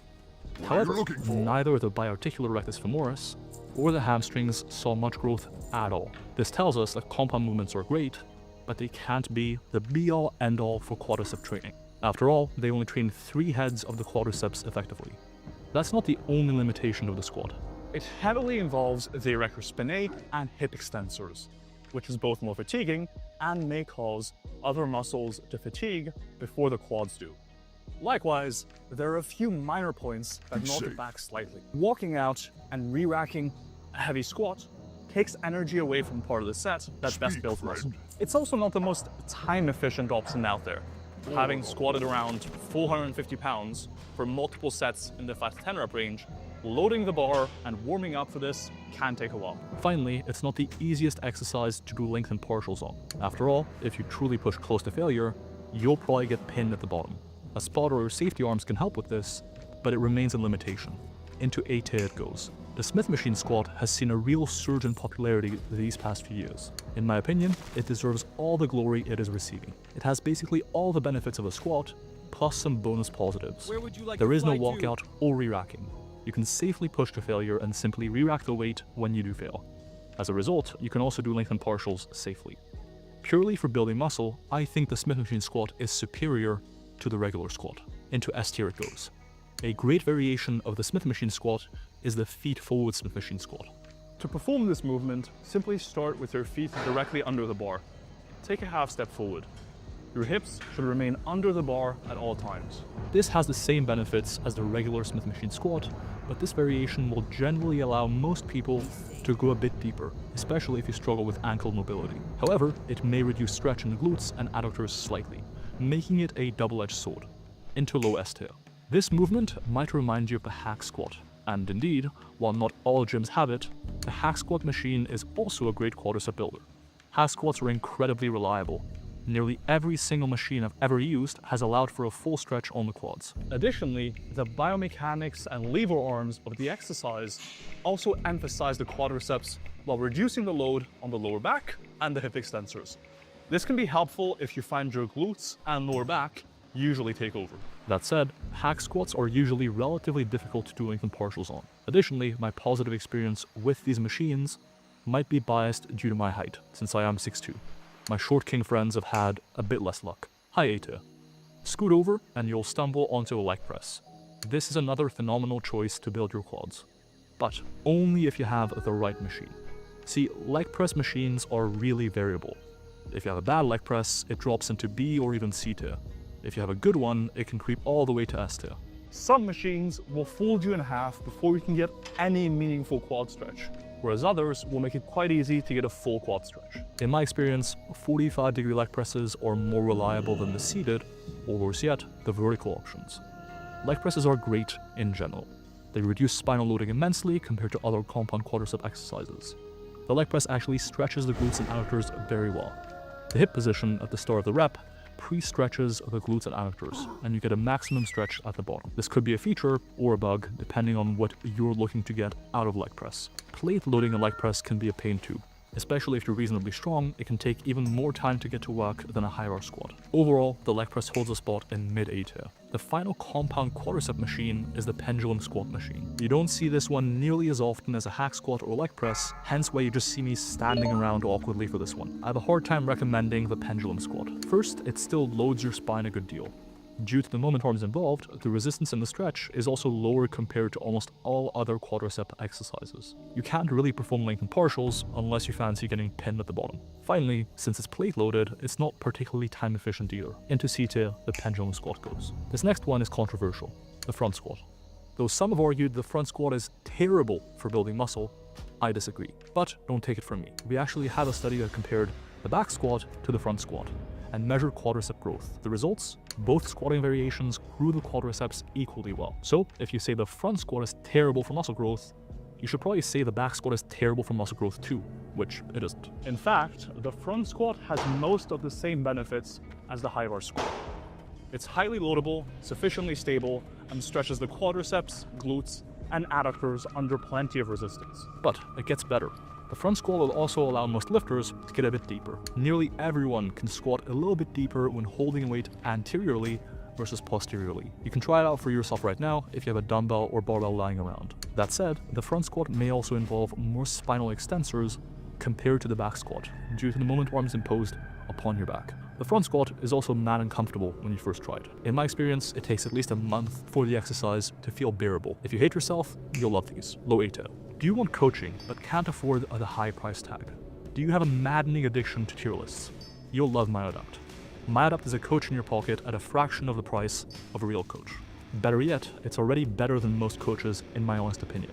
However, neither the biarticular rectus femoris or the hamstrings saw much growth at all. This tells us that compound movements are great, but they can't be the be-all end-all for quadricep training. After all, they only train 3 heads of the quadriceps effectively. That's not the only limitation of the squat. It heavily involves the erector spinae and hip extensors, which is both more fatiguing and may cause other muscles to fatigue before the quads do. Likewise, there are a few minor points that knock it back slightly. Walking out and re-racking a heavy squat takes energy away from part of the set that best builds muscle. It's also not the most time-efficient option out there. Having squatted around 450 pounds for multiple sets in the fast 10 rep range, loading the bar and warming up for this can take a while. Finally, it's not the easiest exercise to do lengthened partials on. After all, if you truly push close to failure, you'll probably get pinned at the bottom. A spotter or safety arms can help with this, but it remains a limitation. Into 8-tier it goes. The Smith machine squat has seen a real surge in popularity these past few years. In my opinion, it deserves all the glory it is receiving. It has basically all the benefits of a squat, plus some bonus positives. There is no walkout or re-racking. You can safely push to failure and simply re-rack the weight when you do fail. As a result, you can also do lengthened partials safely. Purely for building muscle, I think the Smith machine squat is superior to the regular squat. Into S tier it goes. A great variation of the Smith machine squat is the feet forward Smith machine squat. To perform this movement, simply start with your feet directly under the bar. Take a half step forward. Your hips should remain under the bar at all times. This has the same benefits as the regular Smith machine squat, but this variation will generally allow most people to go a bit deeper, especially if you struggle with ankle mobility. However, it may reduce stretch in the glutes and adductors slightly, making it a double-edged sword into low S tier. This movement might remind you of the hack squat, and indeed, while not all gyms have it, the hack squat machine is also a great quadricep builder. Hack squats are incredibly reliable. Nearly every single machine I've ever used has allowed for a full stretch on the quads. Additionally, the biomechanics and lever arms of the exercise also emphasize the quadriceps while reducing the load on the lower back and the hip extensors. This can be helpful if you find your glutes and lower back usually take over. That said, hack squats are usually relatively difficult to do length partials on. Additionally, my positive experience with these machines might be biased due to my height, since I am 6'2". My short king friends have had a bit less luck. Hi A tier. Scoot over and you'll stumble onto a leg press. This is another phenomenal choice to build your quads, but only if you have the right machine. See, leg press machines are really variable. If you have a bad leg press, it drops into B or even C tier. If you have a good one, it can creep all the way to S tier. Some machines will fold you in half before you can get any meaningful quad stretch, whereas others will make it quite easy to get a full quad stretch. In my experience, 45-degree leg presses are more reliable than the seated, or worse yet, the vertical options. Leg presses are great in general. They reduce spinal loading immensely compared to other compound quadricep exercises. The leg press actually stretches the glutes and adductors very well. The hip position at the start of the rep pre-stretches the glutes and adductors, and you get a maximum stretch at the bottom. This could be a feature or a bug, depending on what you're looking to get out of leg press. Plate loading a leg press can be a pain too. Especially if you're reasonably strong, it can take even more time to get to work than a high bar squat. Overall, the leg press holds a spot in mid A tier. The final compound quadricep machine is the pendulum squat machine. You don't see this one nearly as often as a hack squat or leg press, hence why you just see me standing around awkwardly for this one. I have a hard time recommending the pendulum squat. First, it still loads your spine a good deal. Due to the moment arms involved, the resistance in the stretch is also lower compared to almost all other quadricep exercises. You can't really perform lengthened partials unless you fancy getting pinned at the bottom. Finally, since it's plate loaded, it's not particularly time efficient either. Into C tier, the pendulum squat goes. This next one is controversial, the front squat. Though some have argued the front squat is terrible for building muscle, I disagree. But don't take it from me. We actually had a study that compared the back squat to the front squat and measured quadricep growth. The results? Both squatting variations grew the quadriceps equally well. So if you say the front squat is terrible for muscle growth, you should probably say the back squat is terrible for muscle growth too, which it isn't. In fact, the front squat has most of the same benefits as the high bar squat. It's highly loadable, sufficiently stable, and stretches the quadriceps, glutes, and adductors under plenty of resistance. But it gets better. The front squat will also allow most lifters to get a bit deeper. Nearly everyone can squat a little bit deeper when holding weight anteriorly versus posteriorly. You can try it out for yourself right now if you have a dumbbell or barbell lying around. That said, the front squat may also involve more spinal extensors compared to the back squat due to the moment arms imposed upon your back. The front squat is also mad uncomfortable when you first try it. In my experience, it takes at least a month for the exercise to feel bearable. If you hate yourself, you'll love these. Low A tier. Do you want coaching but can't afford the high price tag? Do you have a maddening addiction to tier lists? You'll love MyAdapt. MyAdapt is a coach in your pocket at a fraction of the price of a real coach. Better yet, it's already better than most coaches in my honest opinion.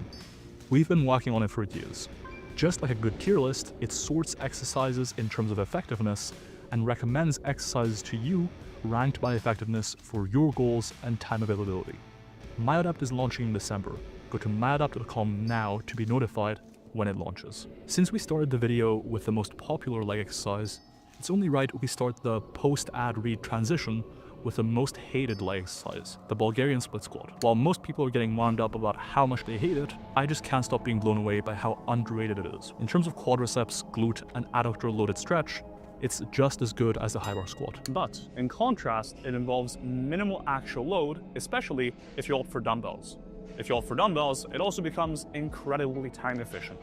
We've been working on it for years. Just like a good tier list, it sorts exercises in terms of effectiveness and recommends exercises to you ranked by effectiveness for your goals and time availability. MyAdapt is launching in December. Go to myadapt.com now to be notified when it launches. Since we started the video with the most popular leg exercise, it's only right we start the post-ad read transition with the most hated leg exercise, the Bulgarian split squat. While most people are getting wound up about how much they hate it, I just can't stop being blown away by how underrated it is. In terms of quadriceps, glute, and adductor loaded stretch, it's just as good as the high bar squat. But in contrast, it involves minimal actual load, especially if you opt for dumbbells. If you opt for dumbbells, it also becomes incredibly time efficient.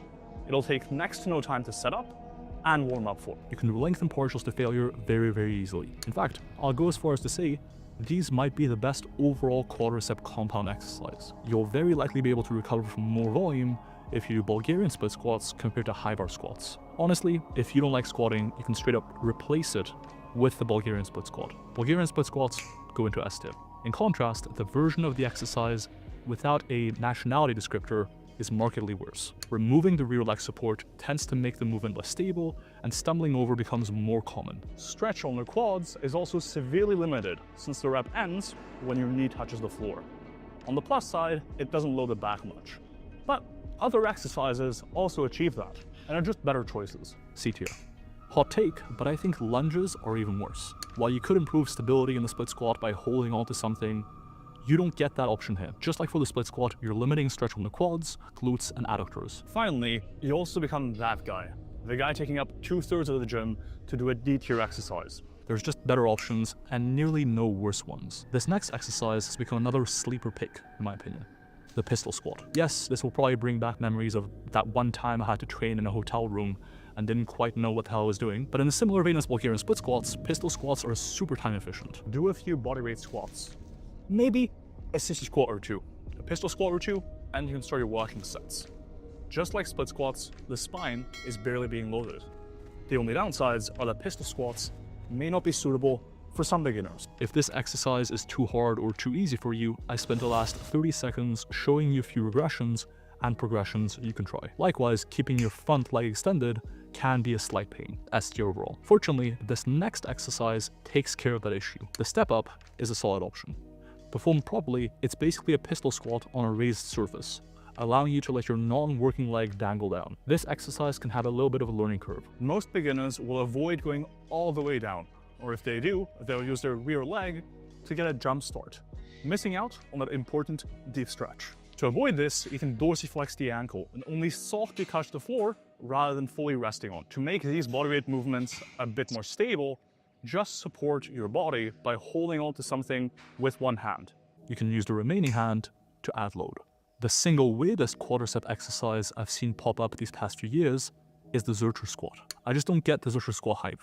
It'll take next to no time to set up and warm up for. You can lengthen partials to failure very, very easily. In fact, I'll go as far as to say these might be the best overall quadricep compound exercise. You'll very likely be able to recover from more volume if you do Bulgarian split squats compared to high bar squats. Honestly, if you don't like squatting, you can straight up replace it with the Bulgarian split squat. Bulgarian split squats go into S-tip. In contrast, the version of the exercise without a nationality descriptor is markedly worse. Removing the rear leg support tends to make the movement less stable, and stumbling over becomes more common. Stretch on the quads is also severely limited, since the rep ends when your knee touches the floor. On the plus side, it doesn't load the back much. But other exercises also achieve that, and are just better choices. C tier. Hot take, but I think lunges are even worse. While you could improve stability in the split squat by holding onto something, you don't get that option here. Just like for the split squat, you're limiting stretch on the quads, glutes, and adductors. Finally, you also become that guy. The guy taking up 2/3 of the gym to do a D-tier exercise. There's just better options, and nearly no worse ones. This next exercise has become another sleeper pick, in my opinion. The pistol squat. Yes, this will probably bring back memories of that one time I had to train in a hotel room and didn't quite know what the hell I was doing. But in a similar vein as Bulgarian split squats, pistol squats are super time efficient. Do a few bodyweight squats. Maybe a sister squat or two, a pistol squat or two, and you can start your walking sets. Just like split squats, the spine is barely being loaded. The only downsides are that pistol squats may not be suitable for some beginners. If this exercise is too hard or too easy for you, I spent the last 30 seconds showing you a few regressions and progressions you can try. Likewise, keeping your front leg extended can be a slight pain, S tier overall. Fortunately, this next exercise takes care of that issue. The step up is a solid option. Performed properly, it's basically a pistol squat on a raised surface, allowing you to let your non-working leg dangle down. This exercise can have a little bit of a learning curve. Most beginners will avoid going all the way down, or if they do, they'll use their rear leg to get a jump start, missing out on that important deep stretch. To avoid this, you can dorsiflex the ankle and only softly touch the floor rather than fully resting on. To make these bodyweight movements a bit more stable, just support your body by holding onto something with one hand. You can use the remaining hand to add load. The single weirdest quadricep exercise I've seen pop up these past few years is the Zercher squat. I just don't get the Zercher squat hype.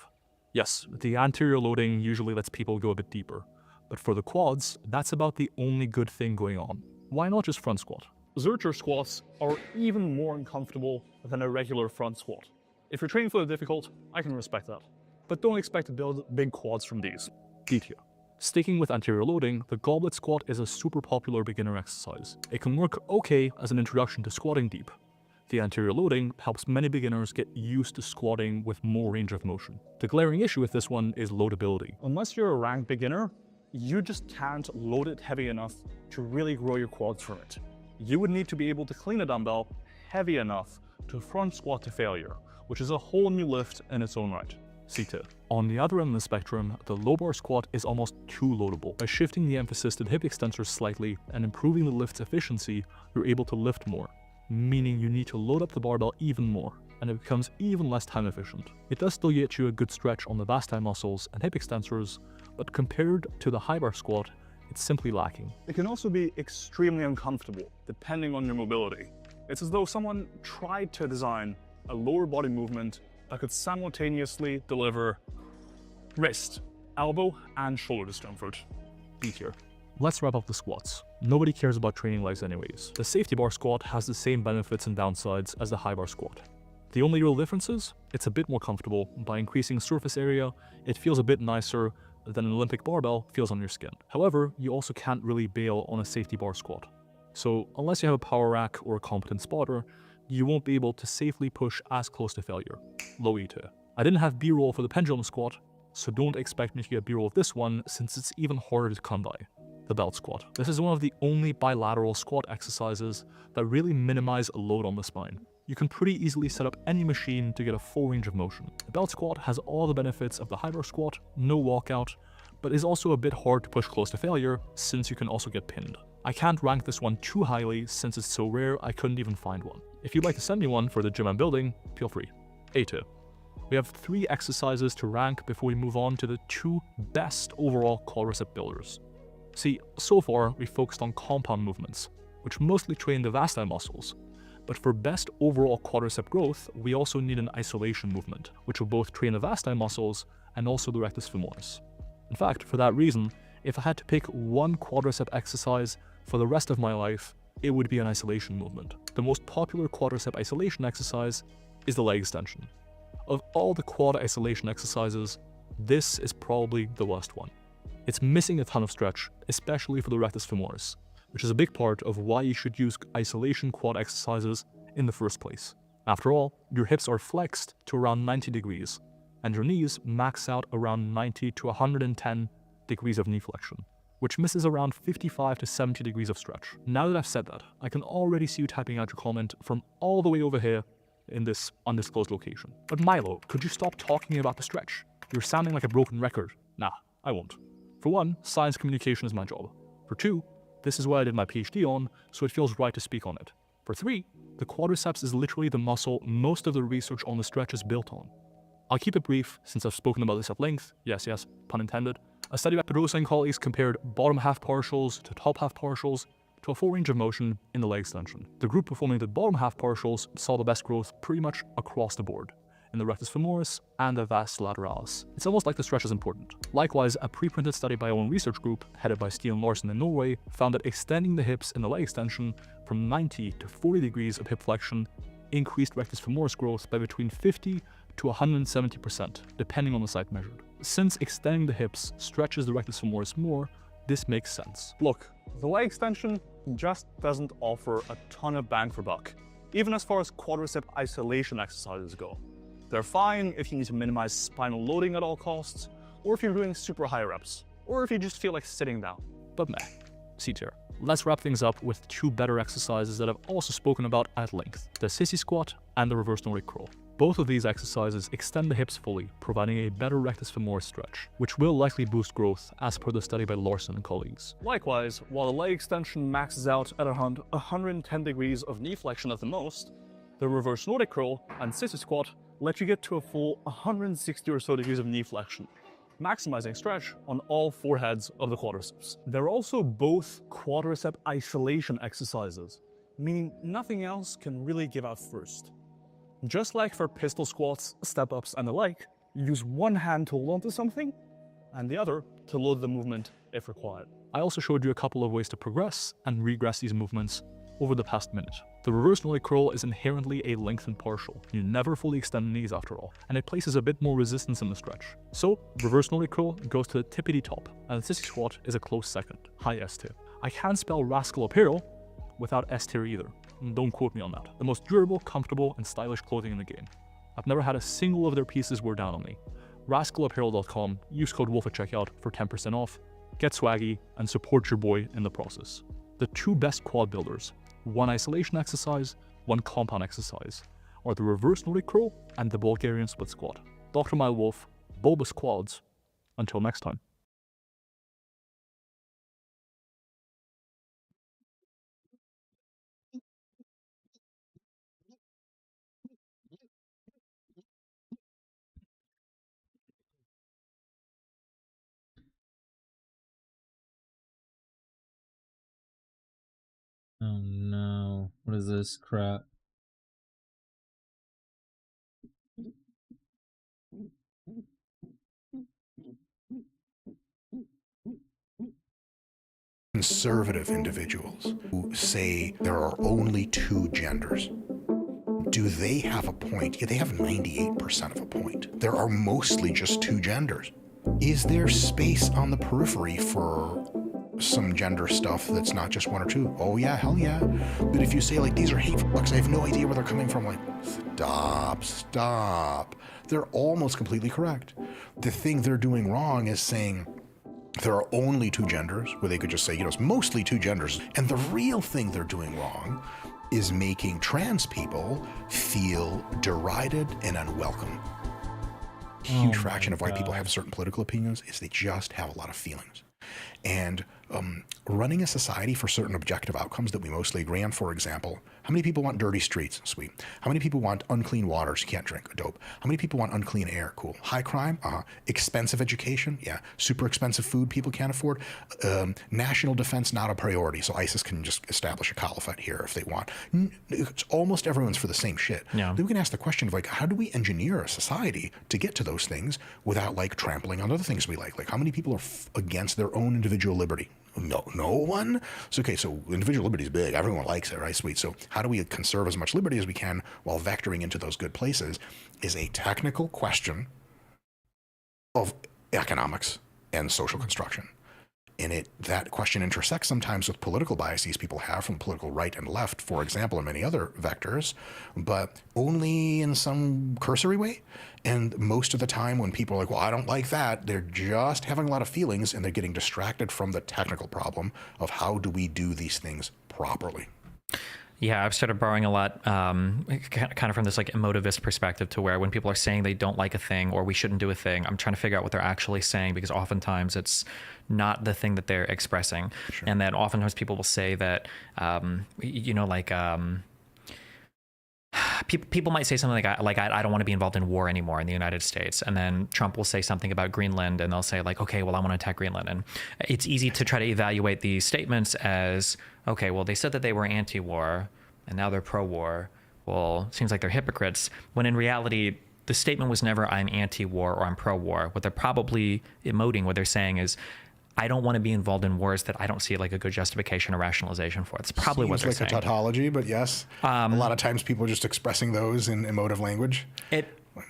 Yes, the anterior loading usually lets people go a bit deeper, but for the quads, that's about the only good thing going on. Why not just front squat? Zercher squats are even more uncomfortable than a regular front squat. If you're training for the difficult, I can respect that. But don't expect to build big quads from these. D tier. Sticking with anterior loading, the goblet squat is a super popular beginner exercise. It can work okay as an introduction to squatting deep. The anterior loading helps many beginners get used to squatting with more range of motion. The glaring issue with this one is loadability. Unless you're a ranked beginner, you just can't load it heavy enough to really grow your quads from it. You would need to be able to clean a dumbbell heavy enough to front squat to failure, which is a whole new lift in its own right. C tier. On the other end of the spectrum, the low bar squat is almost too loadable. By shifting the emphasis to the hip extensors slightly and improving the lift's efficiency, you're able to lift more, meaning you need to load up the barbell even more, and it becomes even less time efficient. It does still get you a good stretch on the vasti muscles and hip extensors, but compared to the high bar squat, it's simply lacking. It can also be extremely uncomfortable, depending on your mobility. It's as though someone tried to design a lower body movement that could simultaneously deliver wrist, elbow, and shoulder discomfort. B tier. Let's wrap up the squats. Nobody cares about training legs anyways. The safety bar squat has the same benefits and downsides as the high bar squat. The only real difference is, it's a bit more comfortable. By increasing surface area, it feels a bit nicer than an Olympic barbell feels on your skin. However, you also can't really bail on a safety bar squat. So unless you have a power rack or a competent spotter, you won't be able to safely push as close to failure. Low E tier. I didn't have B-roll for the pendulum squat, so don't expect me to get B-roll of this one since it's even harder to come by. The belt squat. This is one of the only bilateral squat exercises that really minimize a load on the spine. You can pretty easily set up any machine to get a full range of motion. The belt squat has all the benefits of the high bar squat, no walkout, but is also a bit hard to push close to failure since you can also get pinned. I can't rank this one too highly since it's so rare I couldn't even find one. If you'd like to send me one for the gym I'm building, feel free. A tier. We have 3 exercises to rank before we move on to the 2 best overall quadricep builders. See, so far we focused on compound movements, which mostly train the vasti muscles. But for best overall quadricep growth, we also need an isolation movement, which will both train the vasti muscles and also the rectus femoris. In fact, for that reason, if I had to pick one quadricep exercise for the rest of my life, it would be an isolation movement. The most popular quadricep isolation exercise is the leg extension. Of all the quad isolation exercises, this is probably the worst one. It's missing a ton of stretch, especially for the rectus femoris, which is a big part of why you should use isolation quad exercises in the first place. After all, your hips are flexed to around 90 degrees, and your knees max out around 90 to 110 degrees of knee flexion, which misses around 55 to 70 degrees of stretch. Now that I've said that, I can already see you typing out your comment from all the way over here in this undisclosed location. But Milo, could you stop talking about the stretch? You're sounding like a broken record. Nah, I won't. For one, science communication is my job. For two, this is what I did my PhD on, so it feels right to speak on it. For three, the quadriceps is literally the muscle most of the research on the stretch is built on. I'll keep it brief since I've spoken about this at length. Yes, pun intended. A study by Pedrosa and colleagues compared bottom half partials to top half partials to a full range of motion in the leg extension. The group performing the bottom half partials saw the best growth pretty much across the board, in the rectus femoris and the vas lateralis. It's almost like the stretch is important. Likewise, a pre-printed study by our own research group, headed by Stian Larsen in Norway, found that extending the hips in the leg extension from 90 to 40 degrees of hip flexion increased rectus femoris growth by between 50 to 170%, depending on the site measured. Since extending the hips stretches the rectus femoris more, this makes sense. Look, the leg extension just doesn't offer a ton of bang for buck, even as far as quadricep isolation exercises go. They're fine if you need to minimize spinal loading at all costs, or if you're doing super high reps, or if you just feel like sitting down. But meh. C tier. Let's wrap things up with two better exercises that I've also spoken about at length, the sissy squat and the reverse Nordic curl. Both of these exercises extend the hips fully, providing a better rectus femoris stretch, which will likely boost growth as per the study by Larsen and colleagues. Likewise, while the leg extension maxes out at around 110 degrees of knee flexion at the most, the reverse Nordic curl and sissy squat let you get to a full 160 or so degrees of knee flexion, maximizing stretch on all four heads of the quadriceps. They're also both quadricep isolation exercises, meaning nothing else can really give out first. Just like for pistol squats, step-ups, and the like, use one hand to hold onto something, and the other to load the movement if required. I also showed you a couple of ways to progress and regress these movements over the past minute. The reverse Nordic curl is inherently a lengthened partial. You never fully extend the knees after all, and it places a bit more resistance in the stretch. So, reverse Nordic curl goes to the tippity top, and the sissy squat is a close second, high S tier. I can't spell rascal apparel without S tier either. Don't quote me on that. The most durable, comfortable, and stylish clothing in the game. I've never had a single of their pieces wear down on me. rascalapparel.com, use code WOLF at checkout for 10% off, get swaggy, and support your boy in the process. The two best quad builders, one isolation exercise, one compound exercise, are the reverse Nordic curl and the Bulgarian split squat. Dr. Mile Wolf, bulbous quads. Until next time. Oh no, what is this crap? Conservative individuals who say there are only two genders. Do they have a point? Yeah, they have 98% of a point. There are mostly just two genders. Is there space on the periphery for some gender stuff that's not just one or two? Oh yeah, hell yeah. But if you say like, these are hateful fucks, I have no idea where they're coming from, like, stop. They're almost completely correct. The thing they're doing wrong is saying there are only two genders, where they could just say, you know, it's mostly two genders. And the real thing they're doing wrong is making trans people feel derided and unwelcome. Huge fraction of why people have certain political opinions is they just have a lot of feelings. And running a society for certain objective outcomes that we mostly agree on, for example, how many people want dirty streets? Sweet. How many people want unclean waters? You can't drink. Dope. How many people want unclean air? Cool. High crime? Expensive education? Yeah. Super expensive food people can't afford? National defense, not a priority, so ISIS can just establish a caliphate here if they want. It's almost everyone's for the same shit. Yeah. Then we can ask the question of, like, how do we engineer a society to get to those things without, like, trampling on other things we like? Like, how many people are against their own individual liberty? No one? So, okay, so individual liberty is big. Everyone likes it, right? Sweet. So how do we conserve as much liberty as we can while vectoring into those good places is a technical question of economics and social construction. And that question intersects sometimes with political biases people have from political right and left, for example, and many other vectors, but only in some cursory way. And most of the time when people are like, well, I don't like that, they're just having a lot of feelings and they're getting distracted from the technical problem of how do we do these things properly. Yeah, I've started borrowing a lot, kind of from this like emotivist perspective, to where when people are saying they don't like a thing or we shouldn't do a thing, I'm trying to figure out what they're actually saying, because oftentimes it's not the thing that they're expressing. Sure. And then oftentimes people will say that, people might say something like I don't want to be involved in war anymore in the United States, and then Trump will say something about Greenland, and they'll say like, okay, well, I want to attack Greenland. And it's easy to try to evaluate these statements as, okay, well, they said that they were anti-war and now they're pro-war. Well, it seems like they're hypocrites, when in reality the statement was never I'm anti-war or I'm pro-war. What they're probably emoting, what they're saying is, I don't want to be involved in wars that I don't see like a good justification or rationalization for. It's probably what they're saying. Seems like a tautology, but yes. A lot of times people are just expressing those in emotive language.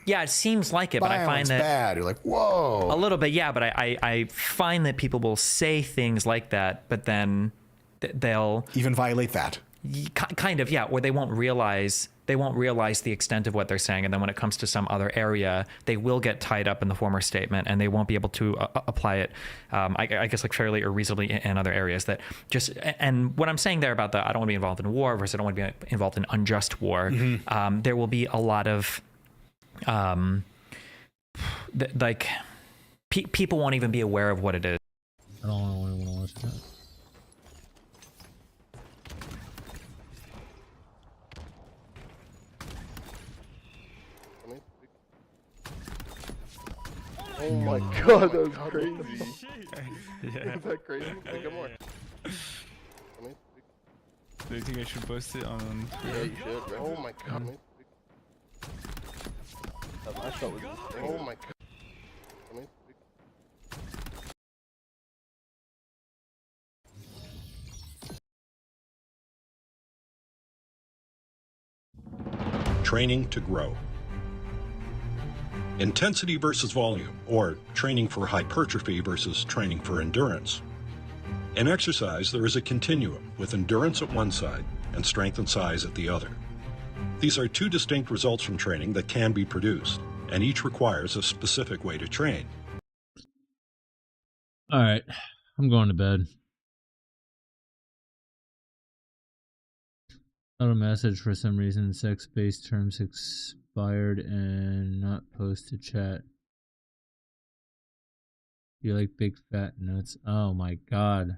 Yeah, it seems like it, but I find that bad. You're like, whoa. A little bit, yeah, but I find that people will say things like that, but then they'll even violate that. Kind of, yeah, or they won't realize the extent of what they're saying, and then when it comes to some other area, they will get tied up in the former statement, and they won't be able to apply it, I guess, like fairly or reasonably in other areas. That just, and what I'm saying there about the I don't want to be involved in war versus I don't want to be involved in unjust war, there will be a lot of, people won't even be aware of what it is. I don't want to watch that. Oh my god, that was crazy. Yeah. Is that crazy? Like, come on. Do you think I should post it on Twitter? Yeah, you should, bro. Oh my god. That last shot was insane. Oh my god. Training to grow. Intensity versus volume, or training for hypertrophy versus training for endurance. In exercise, there is a continuum with endurance at one side and strength and size at the other. These are two distinct results from training that can be produced, and each requires a specific way to train. All right, I'm going to bed. Got a message for some reason. Sex-based terms expired and not post to chat. You like big fat nuts? Oh my god.